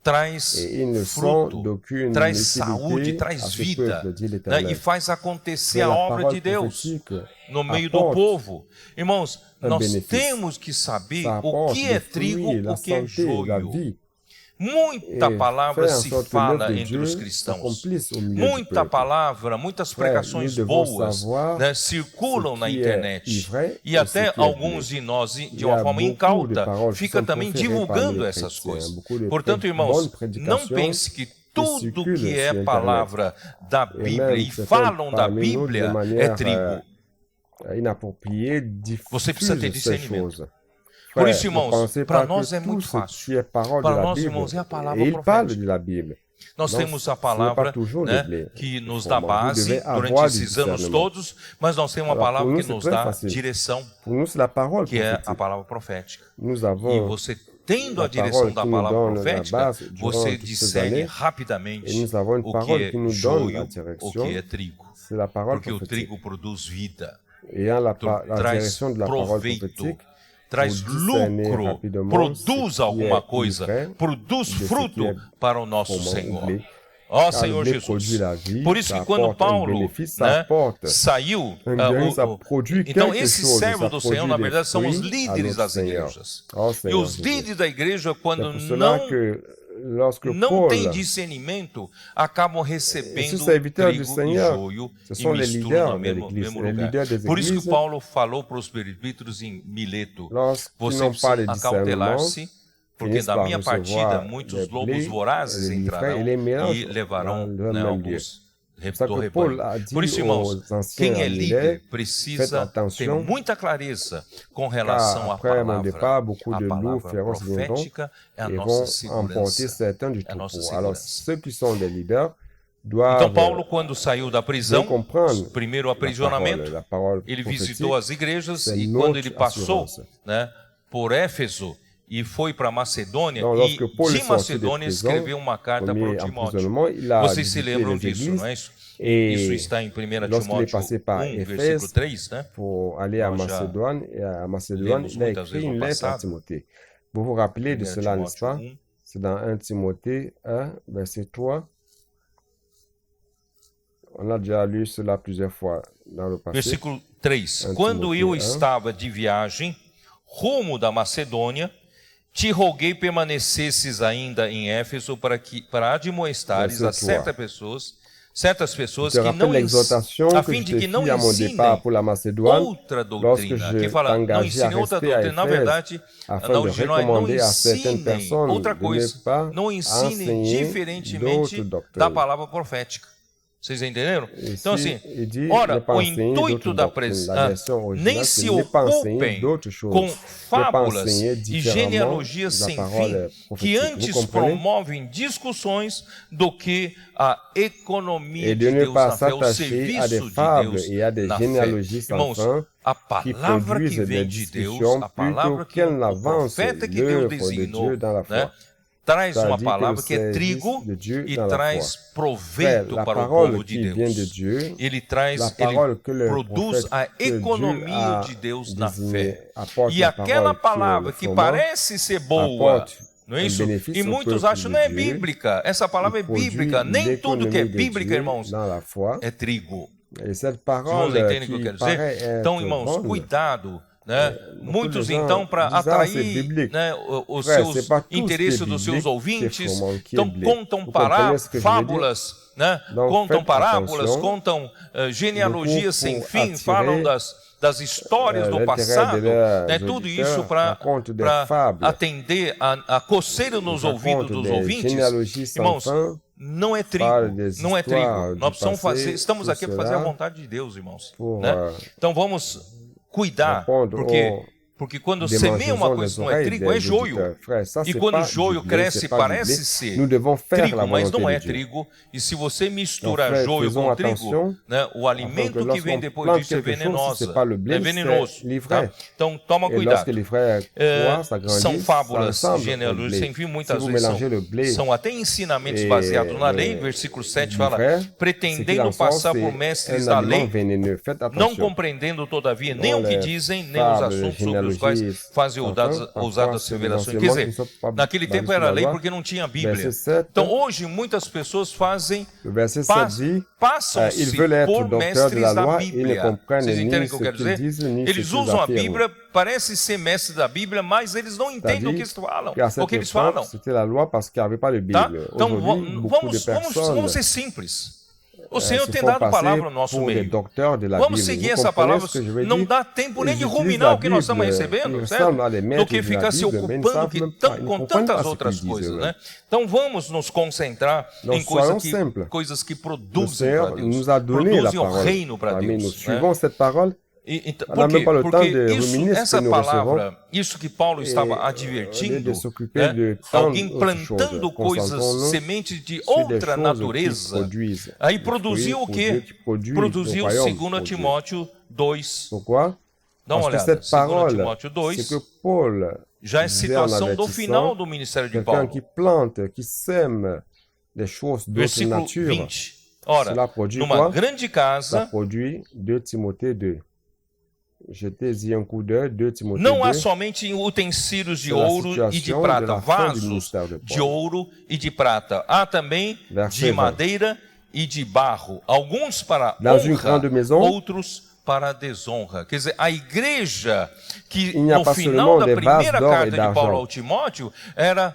traz fruto, traz saúde, traz vida, né? E faz acontecer a obra de Deus no meio do povo. Irmãos, nós temos que saber o que é trigo, o que é joio. Muita palavra se fala entre os cristãos. Muita palavra, muitas pregações boas, né, circulam na internet. E até alguns de nós, de uma forma incauta, fica também divulgando essas coisas. Portanto, irmãos, não pense que tudo que é palavra da Bíblia e falam da Bíblia é trigo. Você precisa ter discernimento. Por isso, irmãos, para nós é muito fácil. Para nós, irmãos, é a palavra profética. Nós temos a palavra, né, que nos dá base durante esses anos todos, mas nós temos uma palavra que nos dá direção, que é a palavra profética. E você, tendo a direção da palavra profética, você discerne rapidamente o que é joio, o que é trigo. Porque o trigo produz vida. Traz proveito, traz lucro, produz alguma coisa, produz fruto para o nosso Senhor. Ó Senhor Jesus. Por isso que quando Paulo, né, saiu, então esses servos do Senhor, na verdade, são os líderes das igrejas. E os líderes da igreja, quando não tem discernimento, acabam recebendo trigo e joio e misturam no mesmo lugar. Por isso que Paulo falou para os presbíteros em Mileto, você precisa acautelar-se, porque da minha partida muitos lobos vorazes entrarão e levarão, né, alguns do rebanho. Por isso, irmãos, quem é líder precisa ter muita clareza com relação à palavra. A palavra profética é a nossa segurança. É a nossa segurança. Então, Paulo, quando saiu da prisão, primeiro aprisionamento, ele visitou as igrejas e quando ele passou, né, por Éfeso, e foi para Macedônia, e de Macedônia escreveu uma carta para o Timóteo. Vocês se lembram disso, não é isso? Isso está em 1 Timóteo 1, versículo 3, né? Pour aller à Macédoine, il a écrit une lettre à Timothée. Vous vous rappelez de cela, n'est-ce pas? C'est dans 1 Timothée 1, verset 3. On a déjà lu cela plusieurs fois dans le passé. Versículo 3. Quando eu estava de viagem rumo da Macedônia, te roguei permanecesses ainda em Éfeso para admoestares a certas pessoas que não a fim de que não ensinem outra doutrina. Aqui fala, não ensinem outra doutrina. Na verdade, na original é não ensinem outra coisa. Não ensinem diferentemente da palavra profética. Vocês entenderam? Então, assim, ora, o intuito da pregação, nem se ocupem com fábulas e genealogias sem fim, que antes promovem discussões do que a economia de Deus na fé, o serviço de Deus na fé. Irmãos, a palavra que vem de Deus, a palavra que o profeta que Deus designou, né? Traz uma palavra que é trigo e traz proveito para o povo de Deus. Ele produz a economia de Deus na fé. E aquela palavra que parece ser boa, não é isso? E muitos acham que não é bíblica. Essa palavra é bíblica. Nem tudo que é bíblica, irmãos, é trigo. Os irmãos entendem o que eu quero dizer? Então, irmãos, cuidado. Né? Muitos, então, para atrair, né, os seus interesses dos seus ouvintes, então contam fábulas, né? Contam parábolas, contam genealogias sem fim, falam das histórias do passado, né? Tudo isso para atender a coceira nos ouvidos dos ouvintes. Irmãos, não é trigo, não é trigo. Nós precisamos fazer, estamos aqui para fazer a vontade de Deus, irmãos. Né? Então vamos cuidar, porque quando semeia uma coisa que não é trigo, é joio. E quando o joio cresce, parece ser trigo, mas não é trigo. E se você mistura joio com trigo, né, o alimento que vem depois disso é venenoso. É venenoso. Tá? Então, toma cuidado. São fábulas genealógicas, sem fim, muitas vezes são até ensinamentos baseados na lei. Versículo 7 fala, pretendendo passar por mestres da lei, não compreendendo, todavia, nem o que dizem, nem os assuntos sobre os quais fazem ousadas asseverações. Quer dizer, naquele tempo era lei porque não tinha Bíblia. Então, hoje, muitas pessoas passam-se por mestres da Bíblia. Vocês entendem o que eu quero dizer? Eles usam a Bíblia, parecem ser mestres da Bíblia, mas eles não entendem o que eles falam. O que eles falam. Tá? Então, vamos ser simples. O Senhor tem dado palavra no nosso meio. Vamos seguir essa palavra. Não dá tempo nem de ruminar o que nós estamos recebendo, certo? Do que ficar se ocupando com tantas outras coisas, né? Então vamos nos concentrar em coisas que produzem para Deus, produzem o reino para Deus. Essa palavra, isso que Paulo estava advertindo, né? Alguém plantando coisas, sementes de outra natureza, aí produziu o quê? Produziu 2 Timóteo 2. Dá uma olhada, 2 Timóteo 2, já é situação do final do ministério de Paulo. Versículo 20. Ora, numa grande casa, não há somente utensílios de ouro e de prata, vasos de ouro e de prata. Há também de madeira e de barro, alguns para honra, outros para desonra. Quer dizer, a igreja que no final da primeira carta de Paulo ao Timóteo era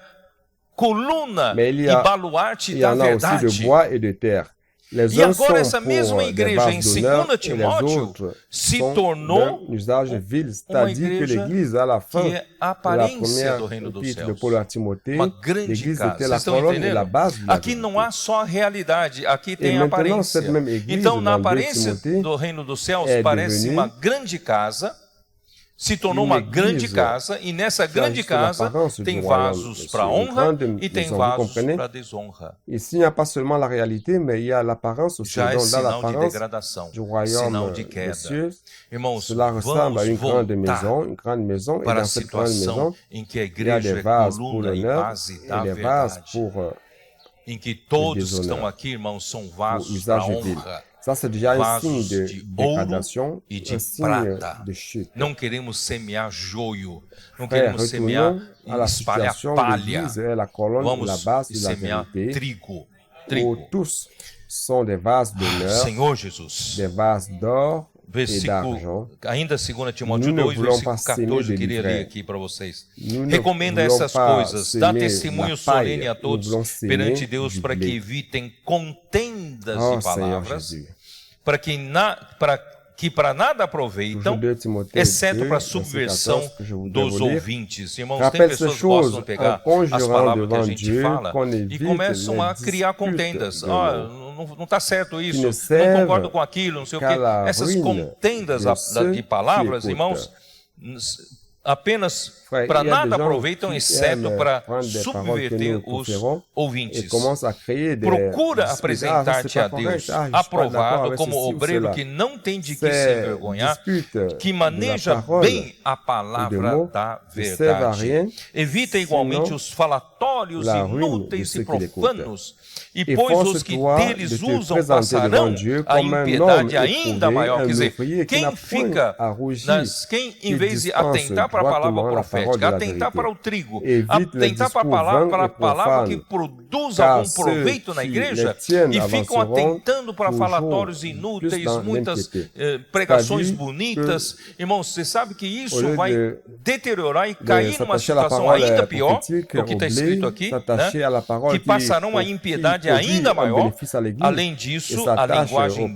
coluna e baluarte da verdade. E agora essa mesma igreja em 2 Timóteo se tornou uma igreja que é a aparência do reino dos céus. Uma grande casa. Vocês estão entendendo? Aqui não há só realidade, aqui tem aparência. Então, na aparência do reino dos céus, parece uma grande casa, se tornou uma grande casa, e nessa grande casa tem vasos para honra e tem vasos para desonra. Já é sinal de degradação, sinal de queda. Irmãos, vamos voltar para a situação em que a igreja é coluna e base da verdade, em que todos que estão aqui, irmãos, são vasos para honra. Vasos de ouro e de prata. Não queremos semear joio, não queremos semear e espalhar palha. Vamos semear trigo. Senhor Jesus. d'argent. Ainda 2 Timóteo Nous ne 2, voulons versículo pas semer 14, de eu queria ler livret. aqui para vocês. Nous ne Recomenda voulons essas pas coisas, dá semer testemunho la solene paille, a nous todos voulons semer perante Deus du para que blé. evitem contendas Oh, de Seigneur palavras, Jésus. para que para nada aproveitam, Toujours 2 Timothée exceto 2, para a verset subversão 14, que je voudrais dos vous lire. ouvintes. Irmãos, tem Rappelle pessoas ces que gostam choses de pegar en as conjurant palavras que a devant gente Dieu fala qu'on e évite começam a les criar disputes contendas. de Ah, mots. não está certo Qui isso, ne não servent concordo com aquilo, não sei o qu'à quê. la Essas ruine contendas de ceux de palavras, qui irmãos, apenas Frère, para il y a nada des gens aproveitam, qui exceto aiment para prendre des paroles que subverter nous os conférons et ouvintes. commencent à créer des Procura disputes. apresentar-te c'est a pas correct. Deus Je suis pas d'accord aprovado avec como ceci ou obreiro cela. que não tem de que se Ces envergonhar, disputes que de maneja la parole bem a ou de palavra mots da ne servent à verdade. rien, Evita igualmente sinon os falatórios la ruine inúteis de e ceux qui profanos, e Et pois os que force-toi deles de te usam présenter passarão devant Dieu a comme un homme impiedade ainda éprouvé, maior. un Quer dizer, ouvrier qui quem n'a fica point à rougir, quem em qui vez de dispense atentar para a palavra droitement la parole profética, de la atentar vérité. para o trigo, Évite les atentar para a discours palavra, vains et que profanes, produz car algum proveito na ceux qui igreja, les tiennent e ficam avanceront atentando para toujours falatórios plus inúteis, dans muitas l'impiété. pregações C'est-à-dire bonitas. Irmãos, você sabe que Au isso lieu vai de deteriorar e cair numa s'attacher à la situação parole ainda pior, prophétique o que está au escrito blé, aqui, s'attacher à la parole que passarão a impiedade ainda maior. Além disso, a linguagem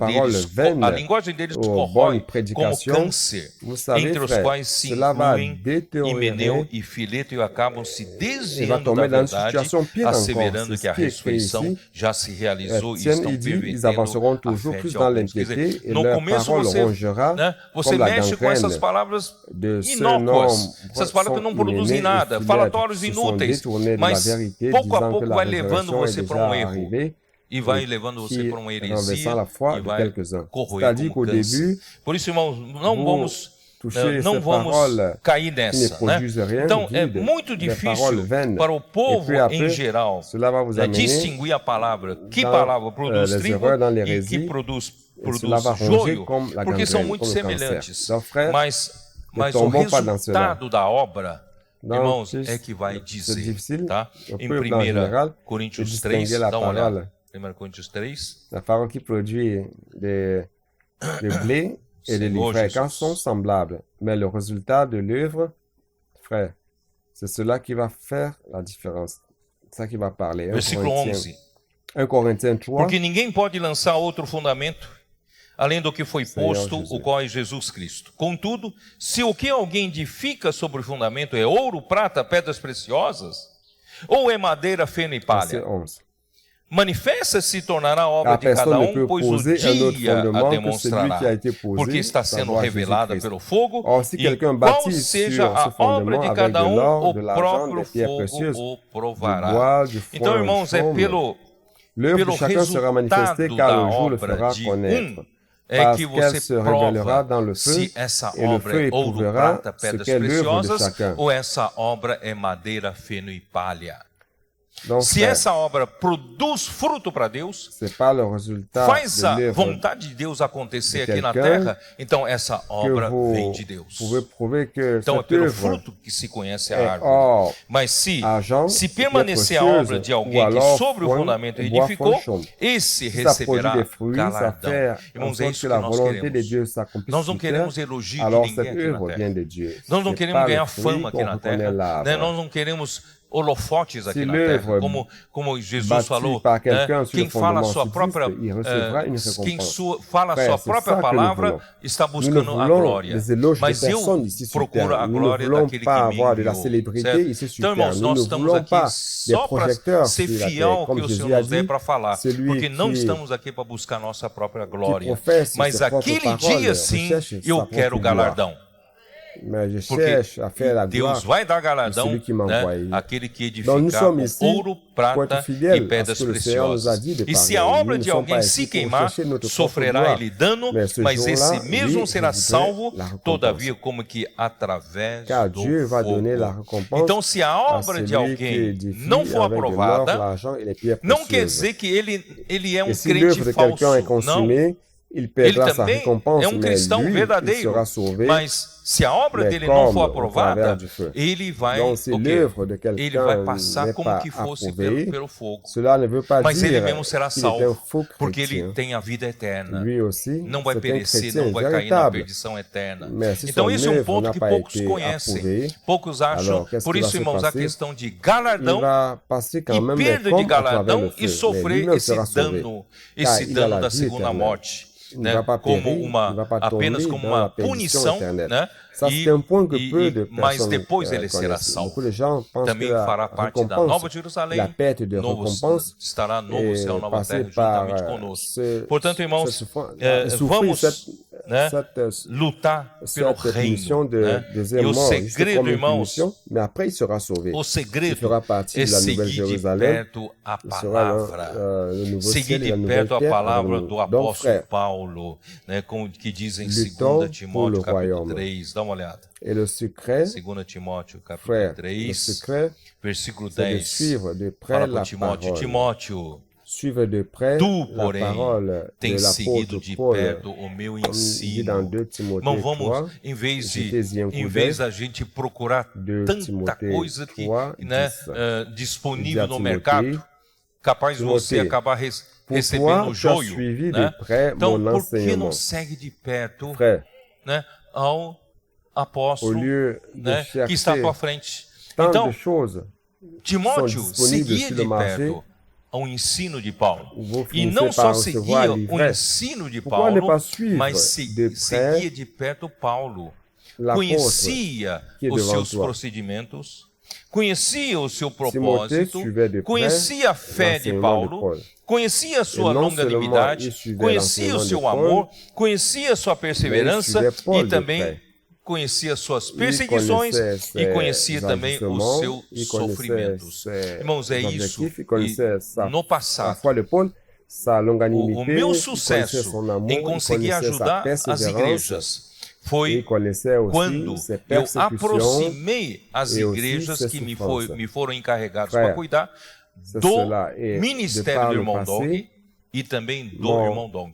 deles corrói como câncer, entre os quais se incluem Himeneu e Fileto e acabam se desviando da verdade, asseverando que a ressurreição já se realizou e estão pervertendo a fé de alguns. Quer dizer, no começo você mexe com essas palavras inócuas, essas palavras que não produzem nada, falatórios inúteis, mas pouco a pouco vai levando você para um erro. E vai levando você para uma heresia e vai corroer como câncer. Por isso, irmãos, não vamos cair nessa. Né? Então, é muito difícil para o povo em geral distinguir a palavra. Que palavra produz trigo e que produz joio, porque são muito semelhantes. Mas o resultado da obra, irmãos, é que vai dizer. Tá? Em 1 Coríntios 3, dá uma olhada. 1 Coríntios 3. La parole qui produit le blé et le livret sont semblables, mais le résultat de l'œuvre, frère, c'est cela qui va faire la différence. C'est ça qui va parler. Versículo 11. 1 Corinthiens 3. Porque ninguém pode lançar outro fundamento além do que foi posto, o qual é Jesus Cristo. Contudo, se o que alguém edifica sobre o fundamento é ouro, prata, pedras preciosas, ou é madeira, feno e palha, manifesta-se e tornará a obra de cada um, pois o dia a demonstrará, porque está sendo revelada pelo fogo, e qual seja a obra de cada um, o próprio fogo o provará. Então, irmãos, é pelo resultado da obra de é que você prova se essa obra é ouro, prata, pedras preciosas, ou essa obra é madeira, feno e palha. Donc, se essa obra produz fruto para Deus, faz a vontade de Deus acontecer aqui na terra, então essa obra vem de Deus. Então é pelo fruto que se conhece a árvore. Mas se permanecer a obra de alguém que sobre o fundamento edificou, esse receberá galardão. Irmãos, é isso que nós queremos. Nós não queremos elogio de ninguém aqui na terra. Nós não queremos ganhar fama aqui na terra. Nós não queremos holofotes aqui na terra, como Jesus falou, quem fala a sua própria, palavra está buscando a glória, mas eu procuro a glória daquele que me enviou, certo? Então, irmãos, nós estamos aqui só para ser fiel ao que o Senhor nos der para falar, porque não estamos aqui para buscar nossa própria glória, mas aquele dia sim, eu quero o galardão. Porque Deus vai dar galardão, né, àquele que edificar com ouro, prata e pedras preciosas. E se a obra de alguém se queimar, sofrerá ele dano, mas esse mesmo será salvo, todavia como que através do fogo. Então, se a obra de alguém não for aprovada, não quer dizer que ele é um crente falso, não. Ele também é um cristão verdadeiro, mas se a obra mais dele não comme for au travers aprovada, du feu. ele vai, Donc, si o quê? l'œuvre de Ele quelqu'un vai passar n'est como pas que fosse approuvée, pelo fogo. cela ne veut pas Mas ele dire mesmo será qu'il est un salvo, faux porque chrétien. ele tem a vida eterna. Lui aussi, Não vai c'est un perecer, chrétien não vai cair na véritable. perdição eterna. Mais si Então, son esse é um œuvre ponto n'a que pas poucos été conhecem, approuvée, poucos acham. alors, qu'est-ce Por qui va isso, se irmãos, a passer? questão de Il galardão va passer quand e même, mais perda de comme à travers le galardão feu. e Mais sofrer lui-même esse sera sauvé. dano, Car esse il a dano la da vie segunda éternelle. morte. Il ne Né, va pas como périr, il ne va pas apenas tomber como dans la uma perdition punição, éternelle. né? Ça, c'est un point que peu de Mas personnes depois ele será connaissent. salvo. Beaucoup de gens pensent Também que la fará parte da Nova récompense, Jerusalém, la perte de récompense, estará novo céu, nova passer terra par juntamente conosco. ce, Portanto, irmãos, souffrir vamos né, cette lutar pelo punition reino. de Né? deuxième E o mort, juste segredo, comme une irmãos, punition, mais après il sera sauvé. o Il segredo fera partie é de la Nouvelle seguir de Jérusalem. perto a Il sera palavra. le nouveau Seguir ciel et de la nouvelle perto a terre. palavra avec nous. do Donc, apóstolo frère, Paulo, né, que diz em Lutons 2 Timóteo pour le capítulo royaume. 3, dá uma olhada. et le secret, 2 Timóteo capítulo frère, le 3, secret, versículo c'est de 10. suivre de près Fala la com Timóteo, parole. Timóteo, Suivre de près tu, la porém, parole de tem seguido l'apôtre de Paul, perto o meu comme dit dans ensino. 2 Timothée Irmão, vamos, 3, em vez jetez-y un coup d'œil, da gente procurar 2 tanta Timothée coisa que, 3, né, 10. disponível no Timothée, mercado, capaz de você Timothée, acabar pour recebendo toi, o tu as joio. suivi Né? de près Então, mon por que não enseignement. segue de perto, Frère, né, ao au apóstolo, lieu de né, que está à chercher tua frente? tant Então, de choses Timóteo sont disponibles seguia sur de le marché, perto ao ensino de Paulo. vous E finissez não só par recevoir seguia o l'ivresse. ensino de Pourquoi ne Paulo, pas suivre mas de près seguia de perto Paulo. l'apôtre Conhecia qui est os devant seus toi? procedimentos, conhecia o seu Timothée propósito, suivait de près conhecia a fé de l'enseignement de Paulo, Paul. conhecia a sua E não longanimidade, seulement il suivait conhecia o l'enseignement seu de Paul, amor, conhecia a sua perseverança suivait Paul e de também près. conhecia suas Il perseguições connaissait e ses conhecia também os agissements, seus il connaissait sofrimentos. ses Irmãos, é isso. objectifs, il connaissait E no la passado, foi de Paul, sa longanimité, o meu il sucesso connaissait son amour, em il conseguir connaissait sa ajudar as persévérance, igrejas il foi connaissait aussi quando ses eu persécutions. aproximei as e aussi igrejas ses que souffrances. me foram encarregadas Frère, para cuidar c'est do cela. Et de ministério par do le irmão passé, Dong e também do mon- irmão Dong.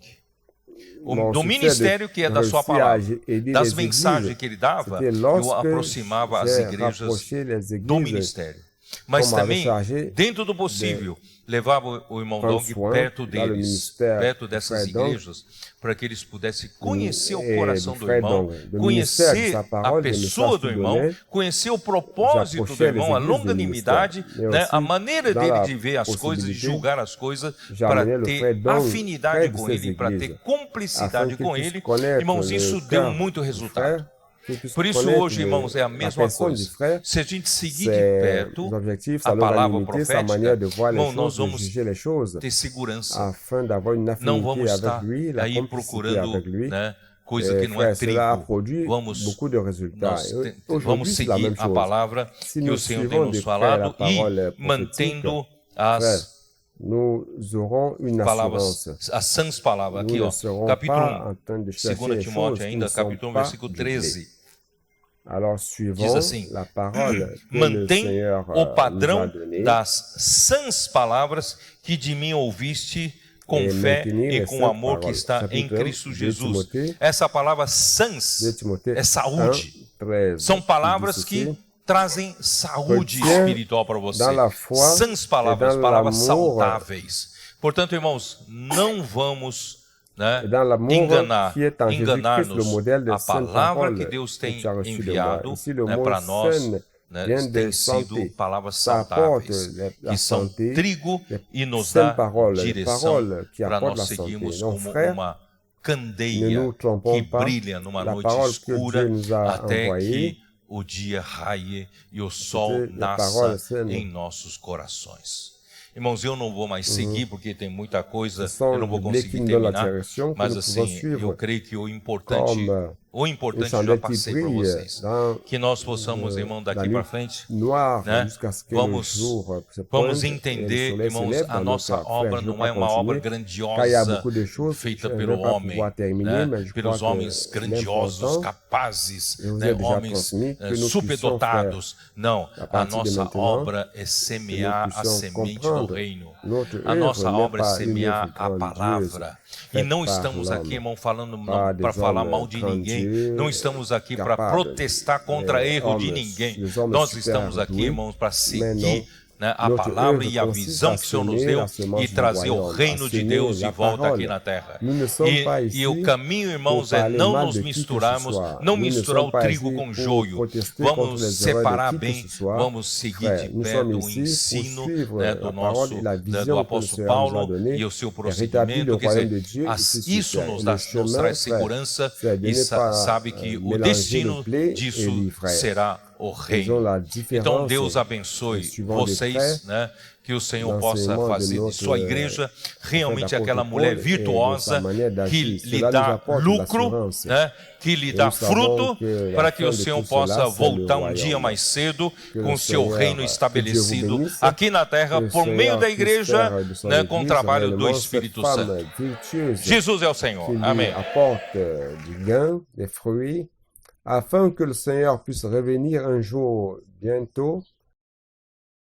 mon Do succès ministério que é da sua réussir à palavra, aider das les mensagens églises, que ele dava, c'était eu lorsque aproximava as j'ai igrejas rapproché les do églises, ministério. Mas como avait também, chargé dentro do possível, levava o irmão prendre Dong soin perto dans le deles, ministère perto du dessas frère Dong, igrejas, para que eles pudessem conhecer o et coração du do frère irmão, Dong, do ministère de conhecer sa a parole, des pessoa messages do qu'il irmão, donnait, conhecer o propósito do j'approchais irmão, a les églises longanimidade, du ministère, né, mais a aussi, maneira dans dele la de ver as coisas e possibilité, julgar as coisas, para j'amenais le ter frère Dong afinidade près de com ces ele, para ter églises, cumplicidade afin qu'il com puisse ele. connaître Irmãos, isso le deu cœur muito du resultado. frère, qu'il puisse Por isso, connaître hoje, irmãos, é a la mesma personne coisa. du frère, Se a gente seguir de ses perto objectifs, a sa palavra longanimité, sa profética, manière de voir les irmão, nós choses, de vamos juger les choses, ter segurança. afin d'avoir une Não affinité vamos avec estar lui, la aí complicité procurando, avec lui. né, coisa que não é Frère, cela a trigo. produit Vamos, beaucoup de résultats. nós Et vamos aujourd'hui, c'est la seguir même a chose. palavra Si que o nous Senhor tem suivons nos de près la falado parole e prophétique, mantendo frère, as nous aurons une assurance. palavras, as sãs palavras. Nous Aqui, ne ó, serons capítulo pas 1, en train de chercher 2 les Timóteo choses qui ne ainda, sont capítulo 1, pas versículo bibliques. 13. Alors, Diz suivons assim: la parole que le mantém Seigneur o nous a padrão donnée das sãs palavras que de mim ouviste com e fé maintenir e les com saintes amor que paroles. está em Chapitre 1 Cristo de Jesus. Timothée, Essa palavra 2 sãs Timothée é saúde. 1:13. São palavras Il dit que ceci, trazem saúde Retiens espiritual para você. dans la foi Sãs palavras, et dans palavras l'amour. saudáveis. Portanto, irmãos, não vamos, né, et dans l'amour qui est en Jésus-Christ, le enganar-nos. modèle de A sainte palavra parole que Deus que tem tu as reçu de moi. enviado, Ici, le né, mot para nós, saine né, vient de tem sido santé. palavras Ça apporte saudáveis, la que são santé, trigo e nos sainte dá parole, direção parole qui para apporte nós la santé. seguirmos Donc, como frère, uma ne candeia nous trompons que pas, brilha numa la noite parole que escura Dieu nous a até envoyée, que o dia raie e o sol C'était la parole nasça saine. em nossos corações. Irmãos, eu não vou mais seguir porque tem muita coisa, Ce sont eu não vou les blés conseguir qui nous donnent la terminar, direction que mas nous pouvons assim, suivre eu creio que o importante comme une eu já chandelle qui passei para brille vocês. dans Que nós possamos, irmão, la daqui nuit para frente, noire né? jusqu'à ce que Vamos- le jour se vamos pointe et le entender, soleil se irmãos, lève a dans nossa notre cœur. obra Frère, je não veux é pas uma obra continuer, car il y a grandiosa beaucoup de choses que feita je ne pelo vais pas homem, pouvoir terminer, né? mais je pelos crois homens que grandiosos, l'important, capazes, eu vous né? ai déjà homens transmis, que nous superdotados. Não, à a partir de nossa maintenant, obra é semear a puissions semente do comprendre reino. notre A nossa œuvre obra é n'est pas une semear œuvre a grandieuse palavra. E faite não par estamos l'homme, aqui, irmão, falando pas des para falar hommes mal de ninguém. não estamos aqui para protestar contra erro de ninguém. Nós estamos aqui, irmãos, para seguir a palavra e a visão que o Senhor nos deu e trazer o reino de Deus de volta aqui na terra. E o caminho, irmãos, é não nos misturarmos, não misturar o trigo com o joio. Vamos separar bem, vamos seguir de perto o ensino do apóstolo Paulo e o seu prosseguimento. Quer dizer, isso nos traz segurança e sabe que o destino disso será o reino. Então Deus abençoe vocês, né? Que o Senhor possa fazer de sua igreja realmente aquela mulher virtuosa que lhe dá lucro, né? Que lhe dá fruto, para que o Senhor possa voltar um dia mais cedo com o seu reino estabelecido aqui na terra por meio da igreja, né? Com o trabalho do Espírito Santo. Jesus é o Senhor. Amém. Afin que le Seigneur puisse revenir un jour bientôt